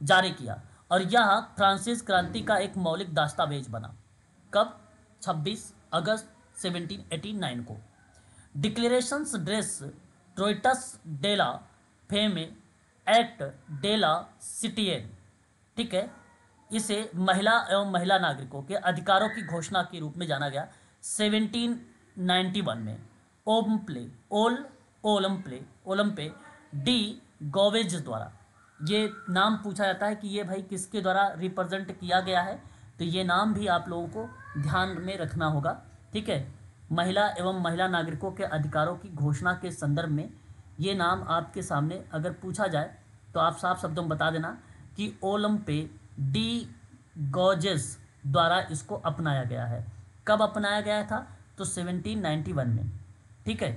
जारी किया। और यह फ्रांसीस क्रांति का एक मौलिक दस्तावेज बना। कब? 26 अगस्त 1789 को। डिक्लेरेशंस ड्रेस ट्रोइटस डेला फेमे एक्ट डेला सिटियन, ठीक है, इसे महिला एवं महिला नागरिकों के अधिकारों की घोषणा के रूप में जाना गया। 1791 में ओलंपे डी गोवेज द्वारा, ये नाम पूछा जाता है कि ये भाई किसके द्वारा रिप्रेजेंट किया गया है, तो ये नाम भी आप लोगों को ध्यान में रखना होगा, ठीक है। महिला एवं महिला नागरिकों के अधिकारों की घोषणा के संदर्भ में ये नाम आपके सामने अगर पूछा जाए तो आप साफ शब्दों में बता देना कि ओलंपे डी गॉजेस द्वारा इसको अपनाया गया है। कब अपनाया गया था? तो 1791 में, ठीक है।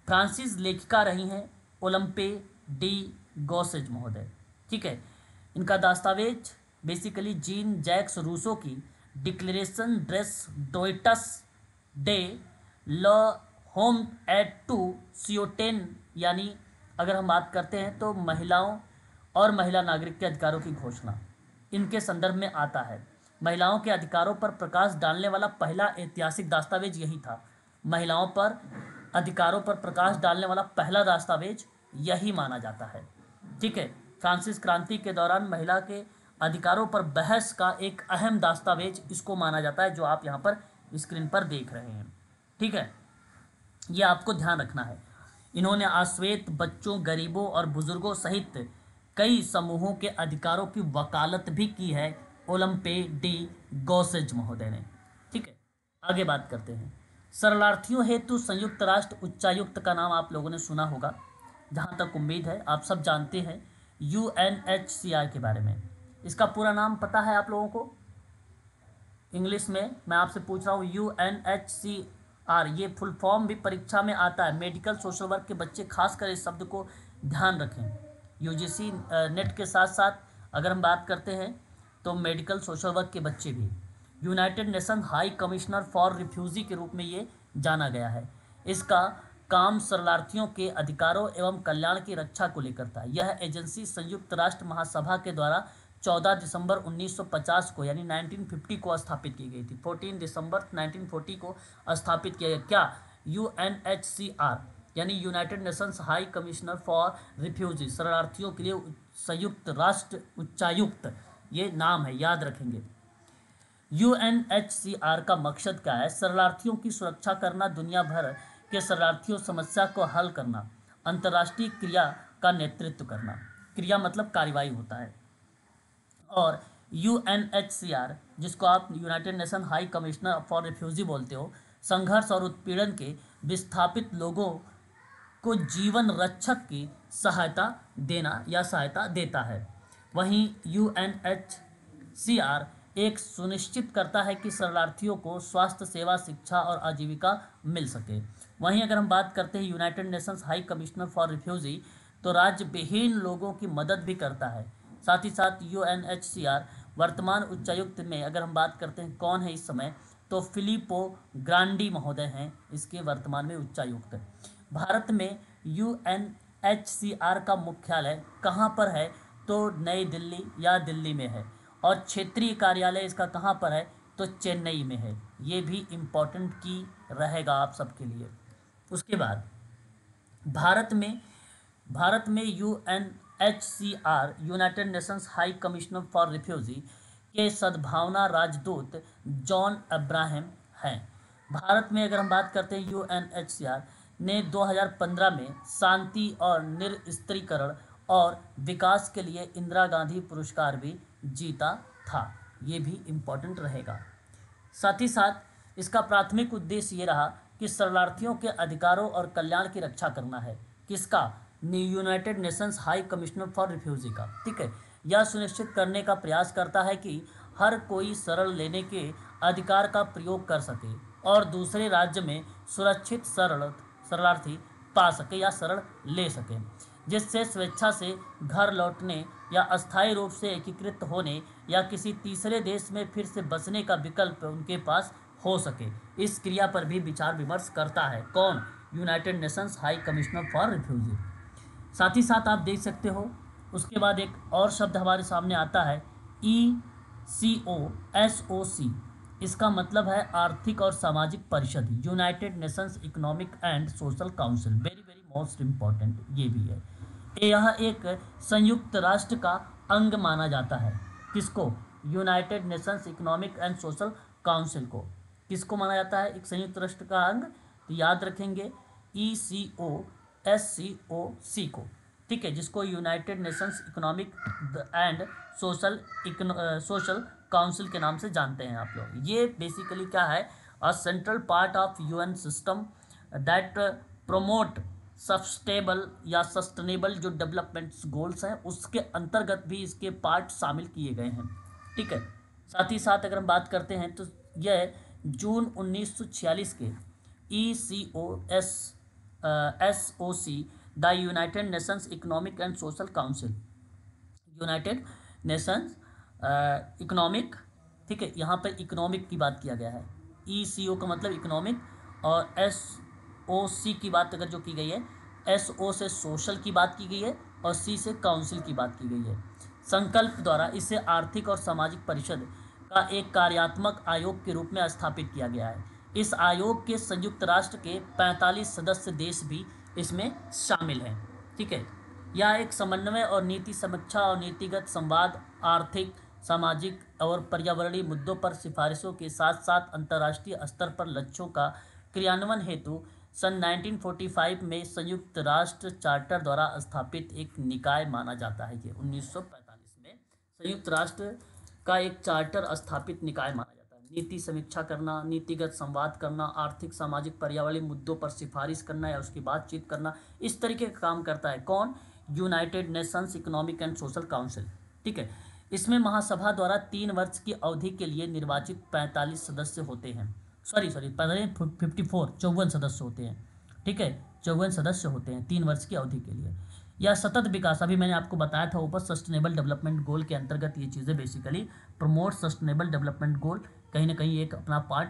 फ्रांसीस लेखिका रही हैं ओलंपे डी गॉसेज महोदय, ठीक है। इनका दस्तावेज बेसिकली जीन जैक्स रूसो की डिक्लेरेशन ड्रेस डोइटस डे ल होम एट टू सियोटेन, यानी अगर हम बात करते हैं तो महिलाओं और महिला नागरिक के अधिकारों की घोषणा, इनके संदर्भ में आता है। महिलाओं के अधिकारों पर प्रकाश डालने वाला पहला ऐतिहासिक दस्तावेज यही था। महिलाओं पर अधिकारों पर प्रकाश डालने वाला पहला दस्तावेज यही माना जाता है, ठीक है। फ्रांसीस क्रांति के दौरान महिला के अधिकारों पर बहस का एक अहम दस्तावेज इसको माना जाता है, जो आप यहाँ पर स्क्रीन पर देख रहे हैं, ठीक है। ये आपको ध्यान रखना है। इन्होंने अश्वेत, बच्चों, गरीबों और बुजुर्गों सहित कई समूहों के अधिकारों की वकालत भी की है ओलंपे डी गॉसेज महोदय ने, ठीक है। आगे बात करते हैं। शरणार्थियों हेतु संयुक्त राष्ट्र उच्चायुक्त का नाम आप लोगों ने सुना होगा, जहाँ तक उम्मीद है आप सब जानते हैं UNHCR के बारे में। इसका पूरा नाम पता है आप लोगों को? इंग्लिश में मैं आपसे पूछ रहा हूँ, UNHCR, ये फुल फॉर्म भी परीक्षा में आता है। मेडिकल सोशल वर्क के बच्चे खासकर इस शब्द को ध्यान रखें। UGC नेट के साथ साथ अगर हम बात करते हैं तो मेडिकल सोशल वर्क के बच्चे भी, United nation high commissioner for refugee के रूप में ये जाना गया है। इसका काम शरणार्थियों के अधिकारों एवं कल्याण की रक्षा को लेकर था। यह एजेंसी संयुक्त राष्ट्र महासभा के द्वारा 14 दिसंबर 1950 को यानी 1950 को स्थापित की गई थी। 14 दिसंबर 1940 को स्थापित किया गया। क्या? UNHCR यानी United Nations high commissioner for refugee, शरणार्थियों के लिए संयुक्त राष्ट्र उच्चायुक्त, ये नाम है, याद रखेंगे। UNHCR का मकसद क्या है? शरणार्थियों की सुरक्षा करना, दुनिया भर के शरणार्थियों समस्या को हल करना, अंतर्राष्ट्रीय क्रिया का नेतृत्व करना। क्रिया मतलब कार्रवाई होता है। और UNHCR, जिसको आप United nation high commissioner for refugee बोलते हो, संघर्ष और उत्पीड़न के विस्थापित लोगों को जीवन रक्षक की सहायता देना या सहायता देता है। वहीं UNHCR एक सुनिश्चित करता है कि शरणार्थियों को स्वास्थ्य सेवा, शिक्षा और आजीविका मिल सके। वहीं अगर हम बात करते हैं United Nations high commissioner for refugee, तो राज्य विहीन लोगों की मदद भी करता है। साथ ही साथ UNHCR वर्तमान उच्चायुक्त में अगर हम बात करते हैं कौन है इस समय, तो फिलिपो ग्रांडी महोदय हैं इसके वर्तमान में उच्चायुक्त। भारत में UNHCR का मुख्यालय कहाँ पर है? तो नई दिल्ली या दिल्ली में है। और क्षेत्रीय कार्यालय इसका कहाँ पर है? तो चेन्नई में है। ये भी इम्पोर्टेंट की रहेगा आप सबके लिए। उसके बाद भारत में UNHCR United Nations high commissioner for refugee के सद्भावना राजदूत जॉन अब्राहम हैं। भारत में अगर हम बात करते हैं, UNHCR ने 2015 में शांति और निरस्त्रीकरण और विकास के लिए इंदिरा गांधी पुरस्कार भी जीता था। ये भी इम्पोर्टेंट रहेगा। साथ ही साथ इसका प्राथमिक उद्देश्य ये रहा कि शरणार्थियों के अधिकारों और कल्याण की रक्षा करना है। किसका? United Nations high commissioner for refugee का। ठीक है, यह सुनिश्चित करने का प्रयास करता है कि हर कोई शरण लेने के अधिकार का प्रयोग कर सके और दूसरे राज्य में सुरक्षित शरणार्थी पा सके या शरण ले सके, जिससे स्वेच्छा से घर लौटने या अस्थायी रूप से एकीकृत होने या किसी तीसरे देश में फिर से बसने का विकल्प उनके पास हो सके। इस क्रिया पर भी विचार विमर्श करता है। कौन? United Nations high commissioner for refugee. साथ ही साथ आप देख सकते हो, उसके बाद एक और शब्द हमारे सामने आता है ECOSOC। इसका मतलब है आर्थिक और सामाजिक परिषद, United Nations economic and social council. Very very most important ये भी है। यह एक संयुक्त राष्ट्र का अंग माना जाता है। किसको? United Nations economic and social council को। किसको माना जाता है? एक संयुक्त राष्ट्र का अंग। तो याद रखेंगे ECOSOC को। ठीक है, जिसको United Nations economic and social council के नाम से जानते हैं आप लोग। ये बेसिकली क्या है? A central part of UN system that promote sustainable जो डेवलपमेंट गोल्स हैं, उसके अंतर्गत भी इसके पार्ट शामिल किए गए हैं। ठीक है, साथ ही साथ अगर हम बात करते हैं तो यह जून 1946 के ECOSOC the United Nations economic and social council, United Nations economic. ठीक है, यहाँ पर इकोनॉमिक की बात किया गया है। ECO का मतलब इकोनॉमिक और SOC की बात अगर जो की गई है, SO से सोशल की बात की गई है और C से काउंसिल की बात की गई है। संकल्प द्वारा इसे आर्थिक और सामाजिक परिषद का एक कार्यात्मक आयोग के रूप में स्थापित किया गया है। इस आयोग के संयुक्त राष्ट्र के 45 सदस्य देश भी इसमें शामिल हैं। ठीक है, यह एक समन्वय और नीति समीक्षा और नीतिगत संवाद, आर्थिक, सामाजिक और पर्यावरणीय मुद्दों पर सिफारिशों के साथ साथ अंतर्राष्ट्रीय स्तर पर लक्ष्यों का क्रियान्वयन हेतु सन 1945 में संयुक्त राष्ट्र चार्टर द्वारा स्थापित एक निकाय माना जाता है। ये 1945 में संयुक्त राष्ट्र का एक चार्टर स्थापित निकाय माना जाता है। नीति समीक्षा करना, नीतिगत संवाद करना, आर्थिक, सामाजिक, पर्यावरणीय मुद्दों पर सिफारिश करना या उसकी बातचीत करना, इस तरीके का काम करता है। कौन? United Nations economic and social council. ठीक है, इसमें महासभा द्वारा 3 वर्ष की अवधि के लिए निर्वाचित 45 सदस्य होते हैं। 54 सदस्य होते हैं। ठीक है, 54 सदस्य होते हैं 3 वर्ष की अवधि के लिए। यह सतत विकास, अभी मैंने आपको बताया था ऊपर, सस्टेनेबल डेवलपमेंट गोल के अंतर्गत ये चीज़ें basically promote sustainable development goal कहीं ना कहीं एक अपना पार्ट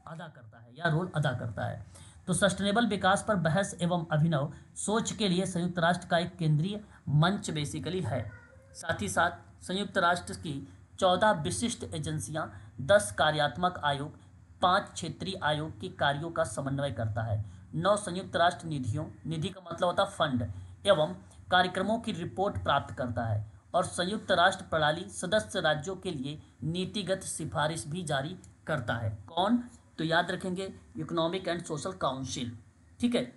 अदा करता है या रोल अदा करता है। तो सस्टेनेबल विकास पर बहस एवं अभिनव सोच के लिए संयुक्त राष्ट्र का एक केंद्रीय मंच बेसिकली है। साथ ही साथ संयुक्त राष्ट्र की 14 विशिष्ट एजेंसियां, 10 कार्यात्मक आयोग, 5 क्षेत्रीय आयोग के कार्यों का समन्वय करता है। 9 संयुक्त राष्ट्र निधि का मतलब होता है फंड एवं कार्यक्रमों की रिपोर्ट प्राप्त करता है और संयुक्त राष्ट्र प्रणाली सदस्य राज्यों के लिए नीतिगत सिफारिश भी जारी करता है। कौन? तो याद रखेंगे इकोनॉमिक एंड सोशल काउंसिल। ठीक है,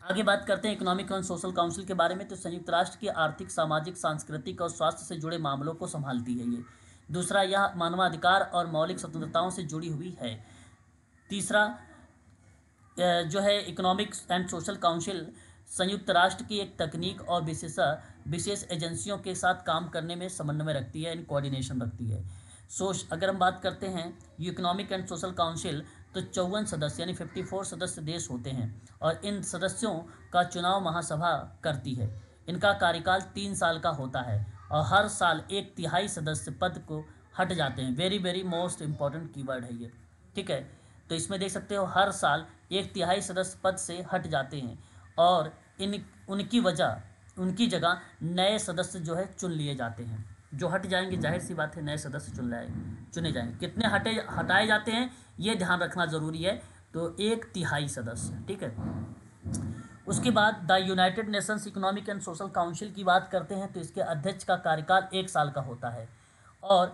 आगे बात करते हैं इकोनॉमिक एंड सोशल काउंसिल के बारे में। तो संयुक्त राष्ट्र की आर्थिक, सामाजिक, सांस्कृतिक और स्वास्थ्य से जुड़े मामलों को संभालती है ये। दूसरा, यह मानवाधिकार और मौलिक स्वतंत्रताओं से जुड़ी हुई है। तीसरा जो है इकोनॉमिक एंड सोशल काउंसिल संयुक्त राष्ट्र की एक तकनीक और विशेष एजेंसियों के साथ काम करने में समन्वय रखती है, कोऑर्डिनेशन रखती है। अगर हम बात करते हैं इकोनॉमिक एंड सोशल काउंसिल, तो 54 सदस्य यानी 54 सदस्य देश होते हैं और इन सदस्यों का चुनाव महासभा करती है। इनका कार्यकाल 3 साल का होता है और हर साल 1/3 सदस्य पद को हट जाते हैं। Very very most important keyword है ये। ठीक है, तो इसमें देख सकते हो हर साल 1/3 सदस्य पद से हट जाते हैं और उनकी जगह नए सदस्य जो है चुन लिए जाते हैं। जो हट जाएंगे जाहिर सी बात है नए सदस्य चुने जाएंगे। कितने हटाए जाते हैं ये ध्यान रखना ज़रूरी है, तो 1/3 सदस्य, ठीक है। उसके बाद the United Nations economic and social council की बात करते हैं तो इसके अध्यक्ष का कार्यकाल 1 साल का होता है। और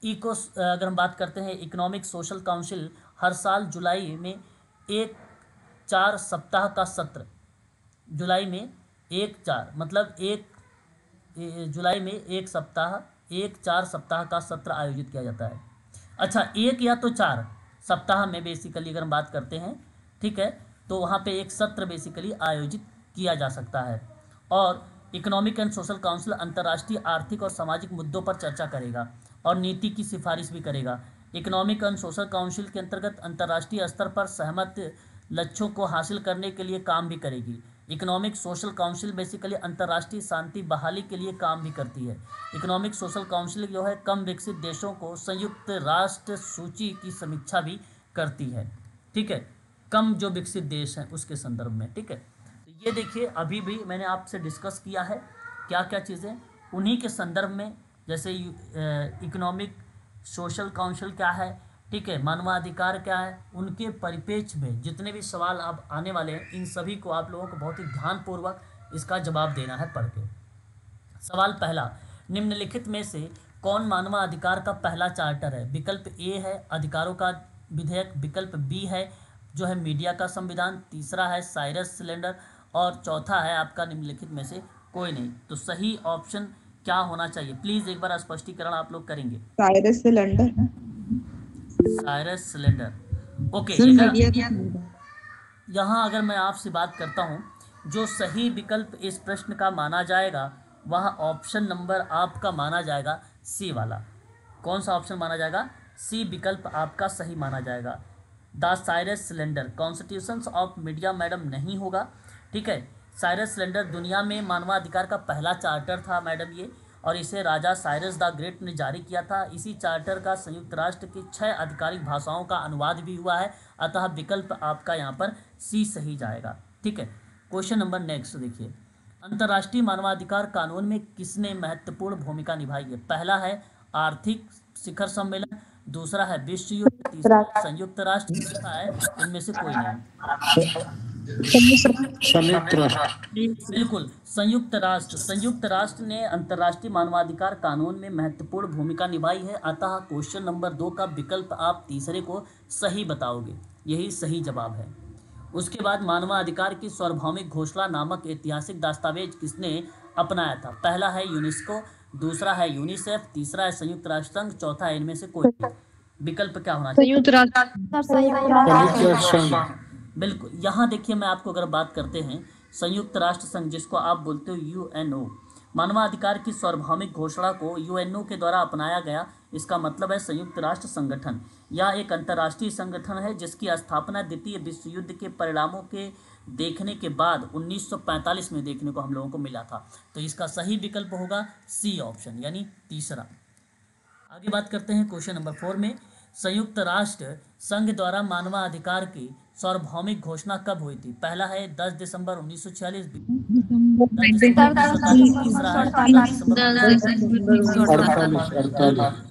अगर हम बात करते हैं इकोनॉमिक सोशल काउंसिल हर साल जुलाई में एक 4 सप्ताह का सत्र, जुलाई में 1/4 मतलब जुलाई में 4 सप्ताह का सत्र आयोजित किया जाता है। अच्छा, 1 या तो 4 सप्ताह में बेसिकली अगर हम बात करते हैं, ठीक है, तो वहाँ पे एक सत्र बेसिकली आयोजित किया जा सकता है। और इकोनॉमिक एंड सोशल काउंसिल अंतर्राष्ट्रीय आर्थिक और सामाजिक मुद्दों पर चर्चा करेगा और नीति की सिफारिश भी करेगा। इकोनॉमिक एंड सोशल काउंसिल के अंतर्गत अंतर्राष्ट्रीय स्तर पर सहमत लक्ष्यों को हासिल करने के लिए काम भी करेगी। इकोनॉमिक सोशल काउंसिल बेसिकली अंतर्राष्ट्रीय शांति बहाली के लिए काम भी करती है। इकोनॉमिक सोशल काउंसिल जो है कम विकसित देशों को संयुक्त राष्ट्र सूची की समीक्षा भी करती है, ठीक है, कम जो विकसित देश हैं उसके संदर्भ में, ठीक है। तो ये देखिए अभी भी मैंने आपसे डिस्कस किया है क्या क्या चीज़ें, उन्हीं के संदर्भ में, जैसे इकोनॉमिक सोशल काउंसिल क्या है, ठीक है, मानवाधिकार क्या है, उनके परिप्रेक्ष्य में जितने भी सवाल अब आने वाले हैं इन सभी को आप लोगों को बहुत ही ध्यानपूर्वक इसका जवाब देना है पढ़ के। सवाल पहला, निम्नलिखित में से कौन मानवाधिकार का पहला चार्टर है? विकल्प ए है अधिकारों का विधेयक, विकल्प बी है जो है मीडिया का संविधान, तीसरा है साइरस सिलेंडर और चौथा है आपका निम्नलिखित में से कोई नहीं। तो सही ऑप्शन क्या होना चाहिए? प्लीज एक बार स्पष्टीकरण आप लोग करेंगे। Cyrus cylinder. Cyrus cylinder, okay. यहाँ अगर मैं आपसे बात करता हूँ, जो सही विकल्प इस प्रश्न का माना जाएगा वह ऑप्शन नंबर आपका माना जाएगा सी वाला। कौन सा ऑप्शन माना जाएगा? सी विकल्प आपका सही माना जाएगा। The Cyrus cylinder constitutions of media madam नहीं होगा, ठीक है। साइरस सिलेंडर दुनिया में मानवाधिकार का पहला चार्टर था मैडम ये, और इसे राजा साइरस द ग्रेट ने जारी किया था। इसी चार्टर का संयुक्त राष्ट्र की 6 आधिकारिक भाषाओं का अनुवाद भी हुआ है, अतः विकल्प आपका यहाँ पर सी सही जाएगा, ठीक है। क्वेश्चन नंबर नेक्स्ट देखिए, अंतर्राष्ट्रीय मानवाधिकार कानून में किसने महत्वपूर्ण भूमिका निभाई है? पहला है आर्थिक शिखर सम्मेलन, दूसरा है विश्व युद्ध, तीसरा है संयुक्त राष्ट्र, चौथा है इनमें से कोई नहीं। संयुक्त राष्ट्र। बिल्कुल, संयुक्त राष्ट्र ने अंतर्राष्ट्रीय मानवाधिकार कानून में महत्वपूर्ण भूमिका निभाई है, अतः क्वेश्चन नंबर 2 का विकल्प आप तीसरे को सही बताओगे, यही सही जवाब है। उसके बाद मानवाधिकार की सार्वभौमिक घोषणा नामक ऐतिहासिक दस्तावेज किसने अपनाया था? पहला है यूनेस्को, दूसरा है यूनिसेफ, तीसरा है संयुक्त राष्ट्र संघ, चौथा है इनमें से कोई। विकल्प क्या होना चाहिए? संयुक्त राष्ट्र। बिल्कुल, यहाँ देखिए मैं आपको अगर बात करते हैं संयुक्त राष्ट्र संघ, जिसको आप बोलते हो यूएनओ, मानवाधिकार की सार्वभौमिक घोषणा को यूएनओ के द्वारा अपनाया गया, इसका मतलब है संयुक्त राष्ट्र संगठन। यह एक अंतर्राष्ट्रीय संगठन है जिसकी स्थापना द्वितीय विश्व युद्ध के परिणामों के देखने के बाद 1945 में देखने को हम लोगों को मिला था। तो इसका सही विकल्प होगा सी ऑप्शन, यानी तीसरा। आगे बात करते हैं क्वेश्चन नंबर 4 में, संयुक्त राष्ट्र संघ द्वारा मानवाधिकार की सार्वभौमिक घोषणा कब हुई थी? पहला है 10 दिसंबर 1946,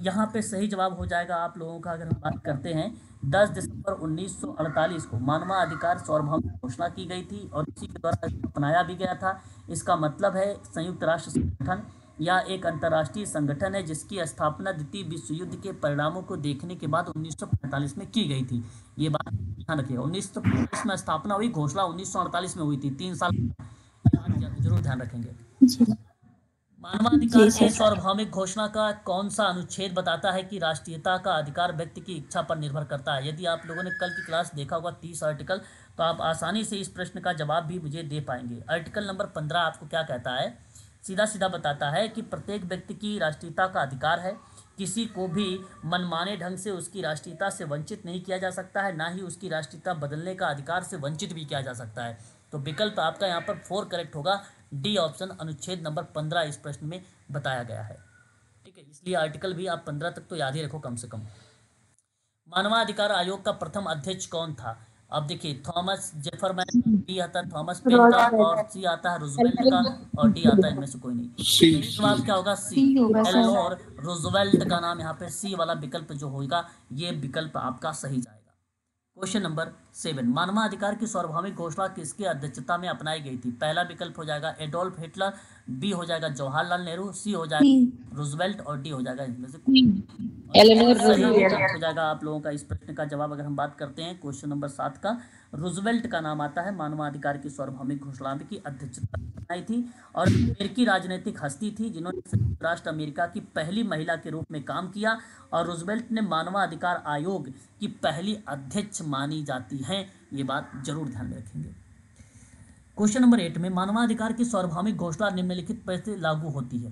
यहाँ पे सही जवाब हो जाएगा आप लोगों का। अगर हम बात करते हैं 10 दिसंबर 1948 को मानवाधिकार सार्वभौमिक घोषणा की गई थी और इसी के द्वारा अपनाया भी गया था। इसका मतलब है संयुक्त राष्ट्र संगठन या एक अंतर्राष्ट्रीय संगठन है जिसकी स्थापना द्वितीय विश्व युद्ध के परिणामों को देखने के बाद 1945 में की गई थी। ये बात ध्यान रखिएगा, 1945 में स्थापना हुई, घोषणा 1948 में हुई थी, 3 साल जरूर ध्यान रखेंगे। मानवाधिकार की सार्वभौमिक घोषणा का कौन सा अनुच्छेद बताता है कि राष्ट्रीयता का अधिकार व्यक्ति की इच्छा पर निर्भर करता है? यदि आप लोगों ने कल की क्लास देखा होगा 30 आर्टिकल, तो आप आसानी से इस प्रश्न का जवाब भी मुझे दे पाएंगे। आर्टिकल नंबर 15 आपको क्या कहता है? सीधा सीधा बताता है कि प्रत्येक व्यक्ति की राष्ट्रीयता का अधिकार है, किसी को भी मनमाने ढंग से उसकी राष्ट्रीयता से वंचित नहीं किया जा सकता है, ना ही उसकी राष्ट्रीयता बदलने का अधिकार से वंचित भी किया जा सकता है। तो विकल्प आपका यहाँ पर 4 करेक्ट होगा, डी ऑप्शन, अनुच्छेद नंबर 15 इस प्रश्न में बताया गया है, ठीक है। इसलिए आर्टिकल भी आप 15 तक तो याद ही रखो कम से कम। मानवाधिकार आयोग का प्रथम अध्यक्ष कौन था? अब देखिए थॉमस जेफरमैन, बी आता है थॉमस पेन का, और सी आता है रूजवेल्ट का, और डी आता है इनमें से कोई नहीं। सी सही जवाब क्या होगा? सी। सी होगा सर। एलोनोर रूजवेल्ट का नाम यहाँ पे सी वाला विकल्प जो होगा ये विकल्प आपका सही जाएगा। क्वेश्चन नंबर 7, मानवाधिकार की सार्वभौमिक घोषणा किसकी अध्यक्षता में अपनाई गई थी? पहला विकल्प हो जाएगा एडोल्फ हिटलर, बी हो जाएगा जवाहरलाल नेहरू, सी हो जाएगा रूजवेल्ट, और डी हो जाएगा इसमें से कोई। एलेनोर सही रूजवेल्ट। हो जाएगा आप लोगों का इस प्रश्न का जवाब। अगर हम बात करते हैं क्वेश्चन नंबर 7 का, रूजवेल्ट का नाम आता है मानवाधिकार की सार्वभौमिक घोषणा की अध्यक्षता बनाई थी, और अमेरिकी राजनीतिक हस्ती थी जिन्होंने संयुक्त राष्ट्र अमेरिका की पहली महिला के रूप में काम किया, और रूजवेल्ट ने मानवाधिकार आयोग की पहली अध्यक्ष मानी जाती हैं। ये बात जरूर ध्यान में रखेंगे। क्वेश्चन नंबर 8 में मानवाधिकार की सार्वभौमिक घोषणा निम्नलिखित पर से लागू होती है।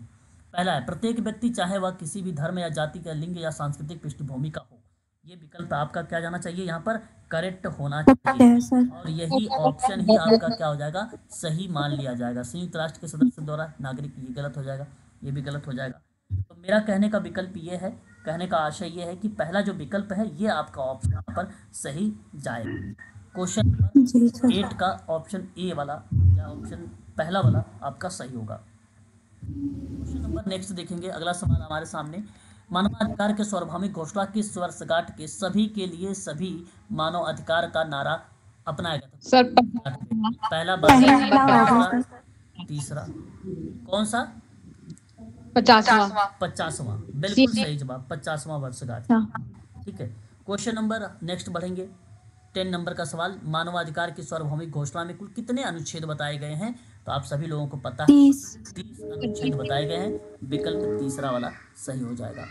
पहला है प्रत्येक व्यक्ति चाहे वह किसी भी धर्म या जाति का, लिंग या सांस्कृतिक पृष्ठभूमि का हो। ये विकल्प आपका क्या जाना चाहिए? यहाँ पर करेक्ट होना चाहिए, है सर। और यही ऑप्शन ही आपका क्या हो जाएगा? सही मान लिया जाएगा। संयुक्त राष्ट्र के सदस्य द्वारा नागरिक, ये गलत हो जाएगा, ये भी गलत हो जाएगा। तो मेरा कहने का विकल्प ये है, कहने का आशय ये है कि पहला जो विकल्प है ये आपका ऑप्शन यहाँ पर सही जाएगा। क्वेश्चन जी नंबर सर। 8 का ऑप्शन ए वाला या ऑप्शन पहला वाला आपका सही होगा। क्वेश्चन नंबर नेक्स्ट देखेंगे। अगला सवाल हमारे सामने, मानवाधिकार के सार्वभौमिक घोषणा किस वर्षगांठ के सभी के लिए सभी मानव अधिकार का नारा अपनाया गया था? सर पहला पहला दूसरा, होगा सर। तीसरा, कौन सा? 50वां। 50वां, बिल्कुल सही जवाब, 50वां वर्षगांठ। हाँ। ठीक है। क्वेश्चन नंबर नेक्स्ट बढ़ेंगे। 10 नंबर का सवाल, मानवाधिकार की सार्वभौमिक घोषणा में कुल कितने अनुच्छेद बताए गए हैं? तो आप सभी लोगों को पता है 30 अनुच्छेद बताए गए हैं। विकल्प तीसरा वाला सही हो जाएगा।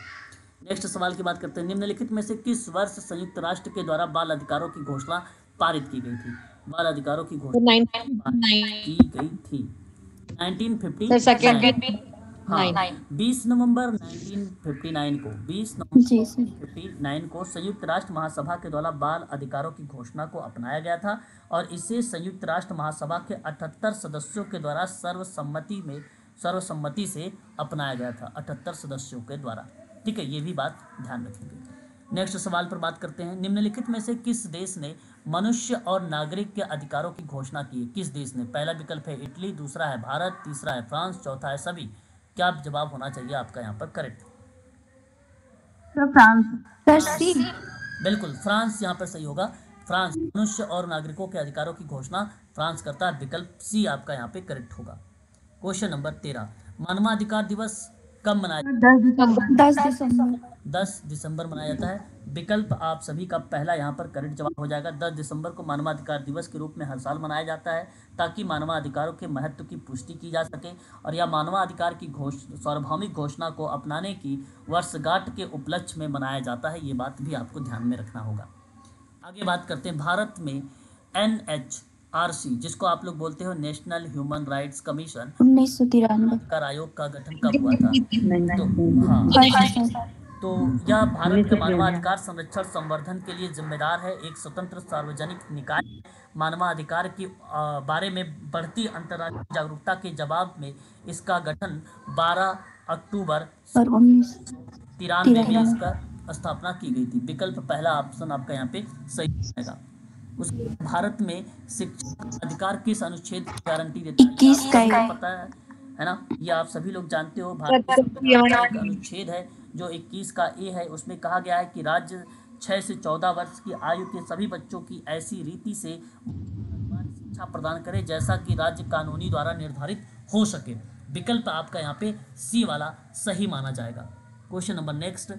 नेक्स्ट सवाल की बात करते हैं। निम्नलिखित में से किस वर्ष संयुक्त राष्ट्र के द्वारा बाल अधिकारों की घोषणा पारित की गई थी? बाल अधिकारों की घोषणा पारित की गई थी 1959। सर सेकंड हाँ, 20 नवंबर 1959 को 20 नवंबर जी सर। 1959 को संयुक्त राष्ट्र महासभा के द्वारा बाल अधिकारों की घोषणा को अपनाया गया था, और इसे संयुक्त राष्ट्र महासभा के 78 सदस्यों के द्वारा सर्वसम्मति से अपनाया गया था। 78 सदस्यों के द्वारा। ठीक है, ये भी बात ध्यान रखेंगे। नेक्स्ट सवाल पर बात करते हैं। निम्नलिखित में से किस देश ने मनुष्य और नागरिक के अधिकारों की घोषणा की है? किस देश ने? पहला विकल्प है इटली, दूसरा है भारत, तीसरा है फ्रांस, चौथा है सभी। क्या जवाब होना चाहिए आपका यहाँ पर करेक्ट? सर सी। बिल्कुल, फ्रांस यहाँ पर सही होगा। फ्रांस मनुष्य और नागरिकों के अधिकारों की घोषणा फ्रांस करता है। विकल्प सी आपका यहाँ पे करेक्ट होगा। क्वेश्चन नंबर 13, मानवाधिकार दिवस कब मनाया? 10 दिसंबर। 10 दिसंबर मनाया जाता है। विकल्प आप सभी का पहला यहाँ पर करेक्ट जवाब हो जाएगा। 10 दिसंबर को मानवाधिकार दिवस के रूप में हर साल मनाया जाता है, ताकि मानवाधिकारों के महत्व की पुष्टि की जा सके, और यह मानवाधिकार की सार्वभौमिक घोषणा को अपनाने की वर्षगांठ के उपलक्ष्य में मनाया जाता है। ये बात भी आपको ध्यान में रखना होगा। आगे बात करते हैं। भारत में NHRC, जिसको आप लोग बोलते हो नेशनल ह्यूमन राइट्स कमीशन, 1993। अधिकार आयोग का गठन कब हुआ था? तो हाँ, तो यह भारत के मानवाधिकार संरक्षण संवर्धन के लिए जिम्मेदार है। एक स्वतंत्र सार्वजनिक निकाय मानवाधिकार की बारे में बढ़ती अंतर्राष्ट्रीय जागरूकता के जवाब में इसका गठन 12 अक्टूबर 1993 में इसका स्थापना की गई थी। विकल्प पहला ऑप्शन आपका यहाँ पे सही जाएगा। उस भारत में शिक्षा अधिकार किस अनुच्छेद की गारंटी देता है? 21 का पता है ना? ये आप सभी लोग जानते हो। भारत के संविधान का एक अनुच्छेद है जो 21 का ए है। उसमें कहा गया है कि राज्य 6 से 14 वर्ष की आयु के सभी बच्चों की ऐसी रीति से शिक्षा प्रदान करे जैसा कि राज्य कानूनी द्वारा निर्धारित हो सके। विकल्प आपका यहाँ पे सी वाला सही माना जाएगा। क्वेश्चन नंबर नेक्स्ट,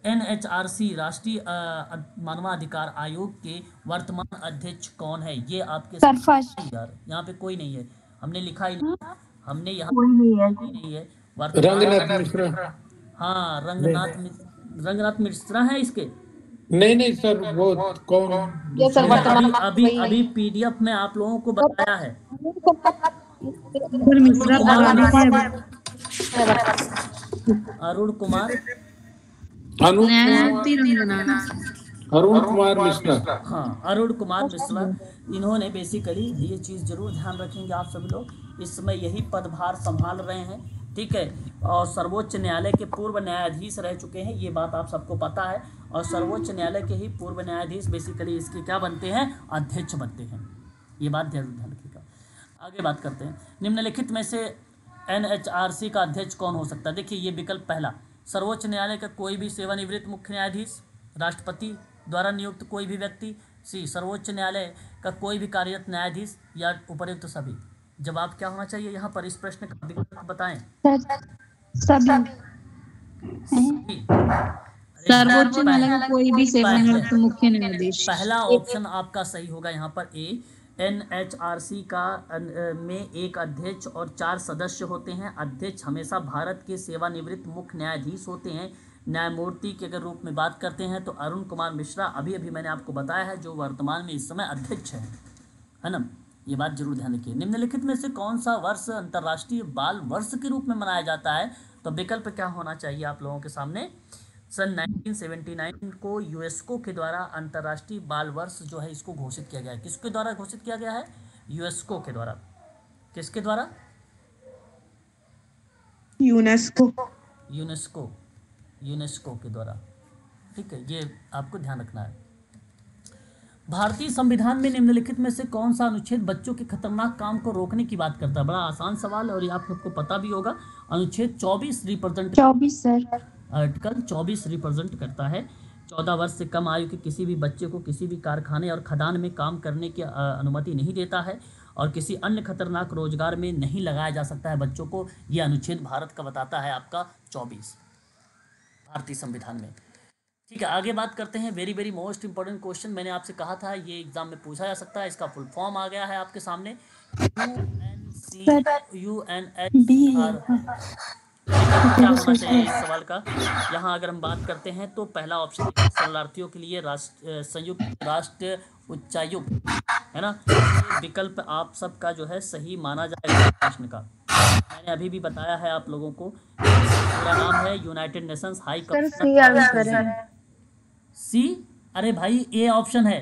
NHRC राष्ट्रीय मानवाधिकार आयोग के वर्तमान अध्यक्ष कौन है? ये आपके यार यहाँ पे कोई नहीं है, हमने लिखा ही नहीं, हमने यहाँ नहीं है। रंगनाथ मिश्रा। हाँ, रंगनाथ मिश्रा है इसके। नहीं सर, वो कौन? ये सर वर्तमान अभी PDF में आप लोगों को बताया है। अरुण कुमार मिश्रा। हाँ, अरुण कुमार मिश्रा। इन्होंने बेसिकली ये चीज़ जरूर ध्यान रखेंगे आप सभी लोग, इस समय यही पदभार संभाल रहे हैं ठीक है, और सर्वोच्च न्यायालय के पूर्व न्यायाधीश रह चुके हैं, ये बात आप सबको पता है। और सर्वोच्च न्यायालय के ही पूर्व न्यायाधीश बेसिकली इसके क्या बनते हैं, अध्यक्ष बनते हैं। ये बात ध्यान रखिएगा। आगे बात करते हैं, निम्नलिखित में से NHRC का अध्यक्ष कौन हो सकता है। देखिए ये विकल्प पहला, सर्वोच्च न्यायालय का कोई भी सेवानिवृत्त मुख्य न्यायाधीश, राष्ट्रपति द्वारा नियुक्त कोई भी व्यक्ति, सी सर्वोच्च न्यायालय का कोई भी कार्यरत न्यायाधीश, या उपर्युक्त सभी। जवाब क्या होना चाहिए यहाँ पर, इस प्रश्न का विकल्प बताएं। सभी। सभी। सर्वोच्च न्यायालय का कोई भी सेवानिवृत्त मुख्य न्यायाधीश। पहला ऑप्शन आपका सही होगा यहाँ पर ए। NHRC का में एक अध्यक्ष और 4 सदस्य होते हैं। अध्यक्ष हमेशा भारत के सेवानिवृत्त मुख्य न्यायाधीश होते हैं। न्यायमूर्ति के अगर रूप में बात करते हैं तो अरुण कुमार मिश्रा, अभी अभी मैंने आपको बताया है, जो वर्तमान में इस समय अध्यक्ष है ना। ये बात जरूर ध्यान रखिए। निम्नलिखित में से कौन सा वर्ष अंतर्राष्ट्रीय बाल वर्ष के रूप में मनाया जाता है, तो विकल्प क्या होना चाहिए आप लोगों के सामने। सन 1979 को यूनेस्को के द्वारा अंतर्राष्ट्रीय बाल वर्ष जो है इसको घोषित किया गया है। किसके द्वारा घोषित किया गया है, यूनेस्को के द्वारा। किसके द्वारा, यूनेस्को। यूनेस्को के द्वारा, ठीक है, ये आपको ध्यान रखना है। भारतीय संविधान में निम्नलिखित में से कौन सा अनुच्छेद बच्चों के खतरनाक काम को रोकने की बात करता है। बड़ा आसान सवाल है और ये आप सबको पता भी होगा। अनुच्छेद 24 रिप्रेजेंट 24 सर। आर्टिकल 24 रिप्रेजेंट करता है 14 वर्ष से कम आयु के किसी भी बच्चे को किसी भी कारखाने और खदान में काम करने की अनुमति नहीं देता है और किसी अन्य खतरनाक रोजगार में नहीं लगाया जा सकता है बच्चों को। ये अनुच्छेद भारत का बताता है आपका 24 भारतीय संविधान में। ठीक है, आगे बात करते हैं। Very very most important question, मैंने आपसे कहा था ये एग्जाम में पूछा जा सकता है। इसका फुल फॉर्म आ गया है आपके सामने, UNHCR। क्या होना चाहिए इस सवाल का। यहाँ अगर हम बात करते हैं तो पहला ऑप्शन शरणार्थियों के लिए संयुक्त राष्ट्र उच्चायुक्त है ना। विकल्प आप सबका जो है सही माना जाएगा प्रश्न का। मैंने अभी भी बताया है आप लोगों को, पूरा नाम है यूनाइटेड नेशंस हाई कमिश्नर। सी, अरे भाई ए ऑप्शन है,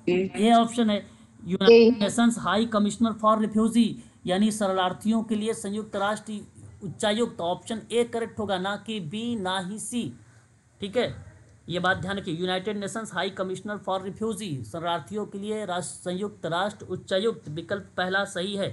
ए ऑप्शन है, United Nations high commissioner for refugee, यानी शरणार्थियों के लिए संयुक्त राष्ट्र उच्चायुक्त। ऑप्शन ए करेक्ट होगा, ना कि बी ना ही सी। ठीक है, ये बात ध्यान रखिए। United Nations high commissioner for refugee, शरणार्थियों के लिए संयुक्त राष्ट्र उच्चायुक्त, विकल्प पहला सही है।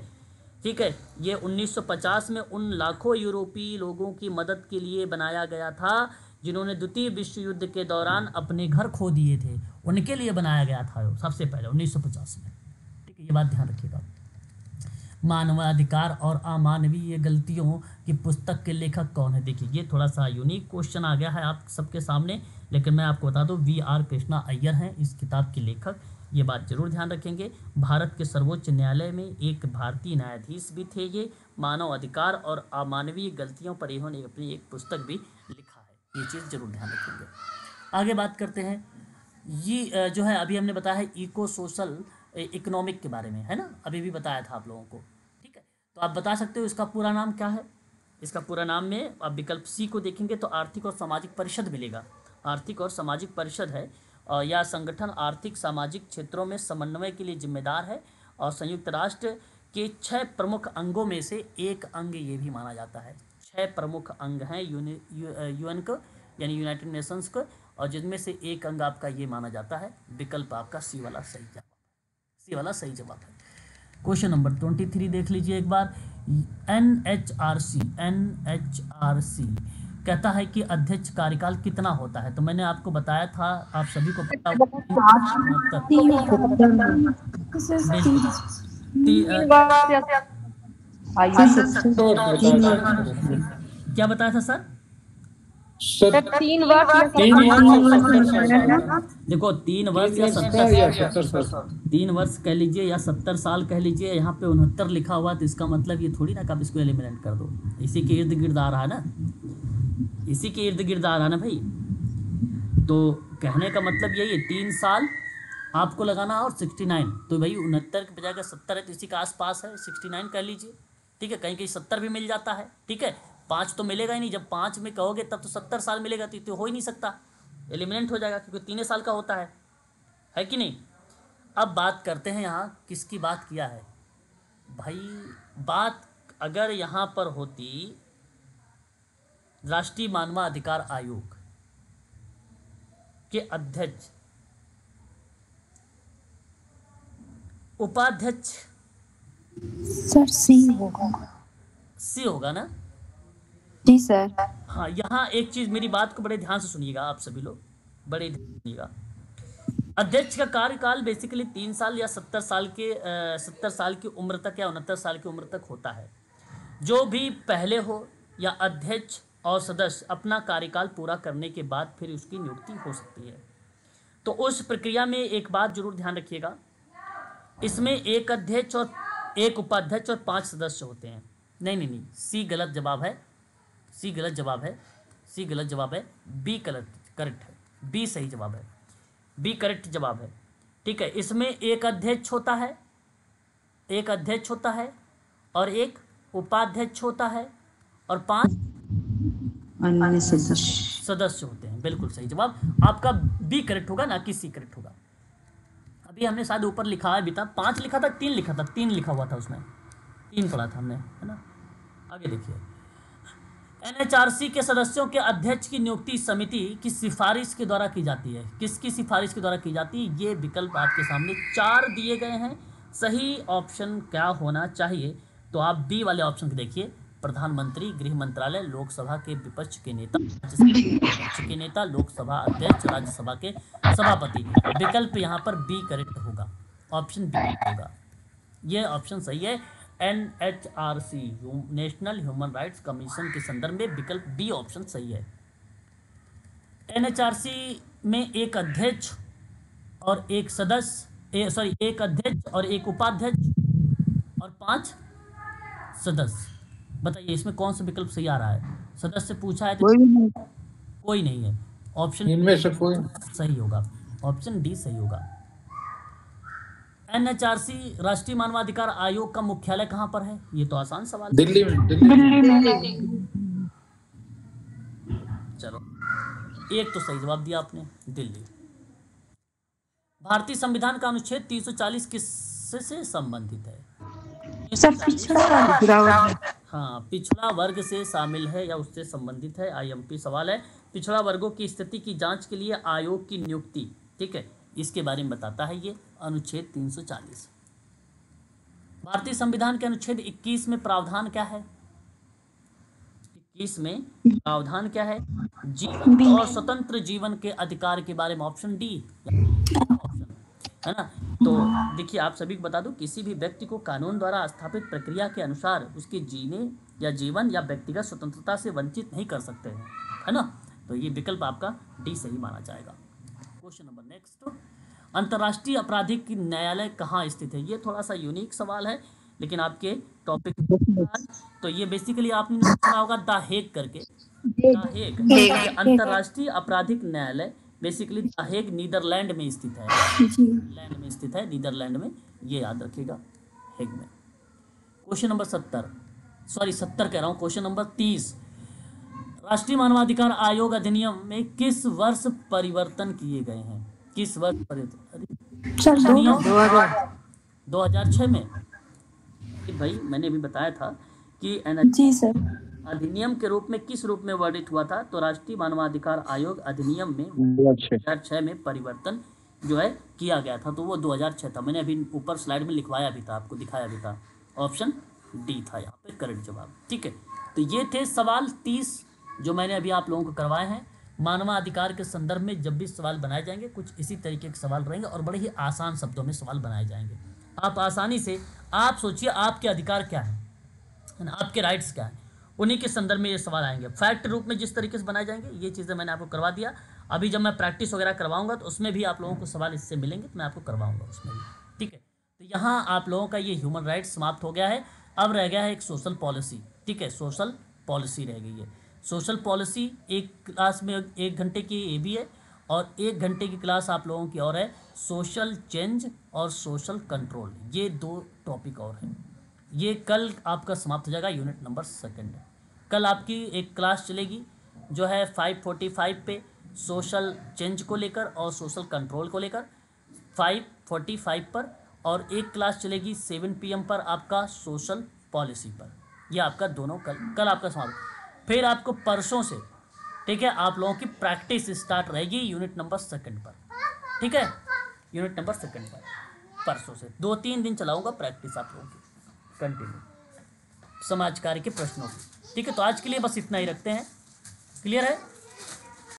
ठीक है, ये 1950 में उन लाखों यूरोपीय लोगों की मदद के लिए बनाया गया था जिन्होंने द्वितीय विश्व युद्ध के दौरान अपने घर खो दिए थे, उनके लिए बनाया गया था सबसे पहले 1950 में। ठीक है, ये बात ध्यान रखिएगा। मानवाधिकार और अमानवीय गलतियों की पुस्तक के लेखक कौन है। देखिए ये थोड़ा सा यूनिक क्वेश्चन आ गया है आप सबके सामने, लेकिन मैं आपको बता दूं VR कृष्णा अय्यर हैं इस किताब के लेखक। ये बात जरूर ध्यान रखेंगे। भारत के सर्वोच्च न्यायालय में एक भारतीय न्यायाधीश भी थे ये। मानव अधिकार और अमानवीय गलतियों पर इन्होंने अपनी एक पुस्तक भी लिखा है, ये चीज़ जरूर ध्यान रखेंगे। आगे बात करते हैं। ये जो है अभी हमने बताया है इको सोशल इकोनॉमिक के बारे में, है ना, अभी भी बताया था आप लोगों को। ठीक है, तो आप बता सकते हो इसका पूरा नाम क्या है। इसका पूरा नाम में आप विकल्प सी को देखेंगे तो आर्थिक और सामाजिक परिषद मिलेगा। आर्थिक और सामाजिक परिषद है, और यह संगठन आर्थिक सामाजिक क्षेत्रों में समन्वय के लिए जिम्मेदार है और संयुक्त राष्ट्र के 6 प्रमुख अंगों में से एक अंग ये भी माना जाता है। 6 प्रमुख अंग हैं यूएन को, यानी यूनाइटेड नेशंस को, और जिनमें से एक अंग आपका ये माना जाता है। विकल्प आपका सी वाला सही जवाब, सी वाला सही जवाब है। क्वेश्चन नंबर 23 देख लीजिए एक बार। NHRC कहता है कि अध्यक्ष कार्यकाल कितना होता है। तो मैंने आपको बताया था, आप सभी को पता क्या बताया था सर। 3 वर्ष। देखो 3 वर्ष या 70 साल, 3 वर्ष कह लीजिए या 70 साल कह लीजिए। यहाँ पे 69 लिखा हुआ, तो इसका मतलब ये थोड़ी ना कि आप इसको एलिमिनेट कर दो। इसी के इर्द गिर्द आ रहा है ना, इसी के इर्द गिर्द आ रहा है ना भाई। तो कहने का मतलब यही है, 3 साल आपको लगाना और 69, तो भाई 69 के बजाय 70 है तो इसी के आसपास है, 69 कह लीजिए। ठीक है, कहीं कहीं 70 भी मिल जाता है। ठीक है, 5 तो मिलेगा ही नहीं, जब 5 में कहोगे तब तो 70 साल मिलेगा, तो हो ही नहीं सकता, एलिमिनेट हो जाएगा, क्योंकि 3 साल का होता है कि नहीं। अब बात करते हैं यहाँ किसकी बात किया है भाई। बात अगर यहाँ पर होती राष्ट्रीय मानवाधिकार आयोग के अध्यक्ष, उपाध्यक्ष सर सी होगा। सी होगा ना? जी सर। हाँ, यहाँ एक चीज, मेरी बात को बड़े ध्यान से सुनिएगा आप सभी लोग, बड़े ध्यान से सुनिएगा। अध्यक्ष का कार्यकाल बेसिकली 3 साल या 70 साल की उम्र तक या 69 साल की उम्र तक होता है। जो भी पहले हो या अध्यक्ष और सदस्य अपना कार्यकाल पूरा करने के बाद फिर उसकी नियुक्ति हो सकती है। तो उस प्रक्रिया में एक बात जरूर ध्यान रखिएगा, इसमें एक अध्यक्ष और एक उपाध्यक्ष और 5 सदस्य होते हैं। नहीं, सी गलत जवाब है, सी गलत जवाब है, सी गलत जवाब है, बी करेक्ट है, बी सही जवाब है, बी करेक्ट जवाब है। ठीक है, इसमें एक अध्यक्ष होता है, एक अध्यक्ष होता है और एक उपाध्यक्ष होता है और 5 अन्य सदस्य सदस्य होते हैं। बिल्कुल सही जवाब आपका बी करेक्ट होगा, ना कि सी करेक्ट होगा। अभी हमने शायद ऊपर लिखा भी था, 5 लिखा था, 3 लिखा था, 3 लिखा हुआ था उसमें, 3 पढ़ा था हमने, है ना। आगे देखिए, एनएचआरसी के सदस्यों के अध्यक्ष की नियुक्ति समिति की सिफारिश के द्वारा की जाती है। किसकी सिफारिश के द्वारा की जाती है? ये विकल्प आपके सामने 4 दिए गए हैं। सही ऑप्शन क्या होना चाहिए? तो आप बी वाले ऑप्शन को देखिए, प्रधानमंत्री, गृह मंत्रालय, लोकसभा के विपक्ष के नेता, राज्यसभा के विपक्ष के नेता, लोकसभा अध्यक्ष, राज्यसभा के सभापति। विकल्प यहाँ पर बी करेक्ट होगा, ऑप्शन बी होगा, ये ऑप्शन सही है। NHRC national human rights commission के संदर्भ में विकल्प बी ऑप्शन सही है। एनएचआरसी में एक अध्यक्ष और एक सदस्य, एक अध्यक्ष और एक उपाध्यक्ष और 5 सदस्य। बताइए इसमें कौन सा विकल्प सही आ रहा है? सदस्य पूछा है तो कोई नहीं है, ऑप्शन इनमें से कोई सही होगा, ऑप्शन डी सही होगा। एनएचआरसी राष्ट्रीय मानवाधिकार आयोग का मुख्यालय कहाँ पर है? ये तो आसान सवाल है। दिल्ली में। चलो, एक तो सही जवाब दिया आपने, दिल्ली। भारतीय संविधान का अनुच्छेद 340 किससे संबंधित है? सर पिछड़ा वर्ग। हाँ, पिछड़ा वर्ग से शामिल है या उससे संबंधित है। आईएमपी सवाल है। पिछड़ा वर्गों की स्थिति की जांच के लिए आयोग की नियुक्ति, ठीक है, इसके बारे में बताता है ये अनुच्छेद 340। भारतीय संविधान के अनुच्छेद 21 में प्रावधान क्या है? 21 में प्रावधान क्या है? जीवन और स्वतंत्र जीवन के अधिकार के बारे में, ऑप्शन डी ऑप्शन, है ना। तो देखिए आप सभी को बता दूं, किसी भी व्यक्ति को कानून द्वारा स्थापित प्रक्रिया के अनुसार उसके जीने या जीवन या व्यक्तिगत स्वतंत्रता से वंचित नहीं कर सकते हैं, है ना। तो ये विकल्प आपका डी सही माना जाएगा। क्वेश्चन नंबर नेक्स्ट, अंतर्राष्ट्रीय आपराधिक न्यायालय कहाँ स्थित है? ये थोड़ा सा यूनिक सवाल है, लेकिन आपके टॉपिक तो ये बेसिकली आपने सुना होगा द हेग करके, द हेग अंतर्राष्ट्रीय आपराधिक न्यायालय बेसिकली द हेग नीदरलैंड में स्थित है, लैंड में स्थित है, नीदरलैंड में, ये याद रखिएगा, हेग में। क्वेश्चन नंबर 70 कह रहा हूँ, क्वेश्चन नंबर 30, राष्ट्रीय मानवाधिकार आयोग अधिनियम में किस वर्ष परिवर्तन किए गए हैं? किस वर्ष परिवर्तन? 2006 में। भाई मैंने अभी बताया था कि जी सर, अधिनियम के रूप में किस रूप में वर्णित हुआ था? तो राष्ट्रीय मानवाधिकार आयोग अधिनियम में 2006 में परिवर्तन जो है किया गया था, तो वो 2006 था। मैंने अभी ऊपर स्लाइड में लिखवाया भी था, आपको दिखाया भी था, ऑप्शन डी था यहाँ पे करेक्ट जवाब, ठीक है। तो ये थे सवाल 30 जो मैंने अभी आप लोगों को करवाए हैं। मानवाधिकार के संदर्भ में जब भी सवाल बनाए जाएंगे कुछ इसी तरीके के सवाल रहेंगे और बड़े ही आसान शब्दों में सवाल बनाए जाएंगे। आप आसानी से आप सोचिए आपके अधिकार क्या है ना, आपके राइट्स क्या है, उन्हीं के संदर्भ में ये सवाल आएंगे। फैक्ट रूप में जिस तरीके से बनाए जाएंगे ये चीज़ें मैंने आपको करवा दिया। अभी जब मैं प्रैक्टिस वगैरह करवाऊंगा तो उसमें भी आप लोगों को सवाल इससे मिलेंगे, तो मैं आपको करवाऊंगा उसमें भी, ठीक है। तो यहाँ आप लोगों का ये ह्यूमन राइट्स समाप्त हो गया है। अब रह गया है एक सोशल पॉलिसी, ठीक है, सोशल पॉलिसी रह गई है। सोशल पॉलिसी एक क्लास में 1 घंटे की ये भी है और 1 घंटे की क्लास आप लोगों की और है सोशल चेंज और सोशल कंट्रोल, ये 2 टॉपिक और हैं। ये कल आपका समाप्त हो जाएगा, यूनिट नंबर 2। कल आपकी एक क्लास चलेगी जो है 5:45 पे सोशल चेंज को लेकर और सोशल कंट्रोल को लेकर 5:45 पर, और एक क्लास चलेगी 7 PM पर आपका सोशल पॉलिसी पर, ये आपका दोनों कल आपका समाप्त। फिर आपको परसों से, ठीक है, आप लोगों की प्रैक्टिस स्टार्ट रहेगी यूनिट नंबर 2 पर, ठीक है, यूनिट नंबर 2 पर परसों से 2-3 दिन चलाऊंगा प्रैक्टिस आप लोगों की कंटिन्यू समाज कार्य के प्रश्नों की, ठीक है। तो आज के लिए बस इतना ही रखते हैं, क्लियर है।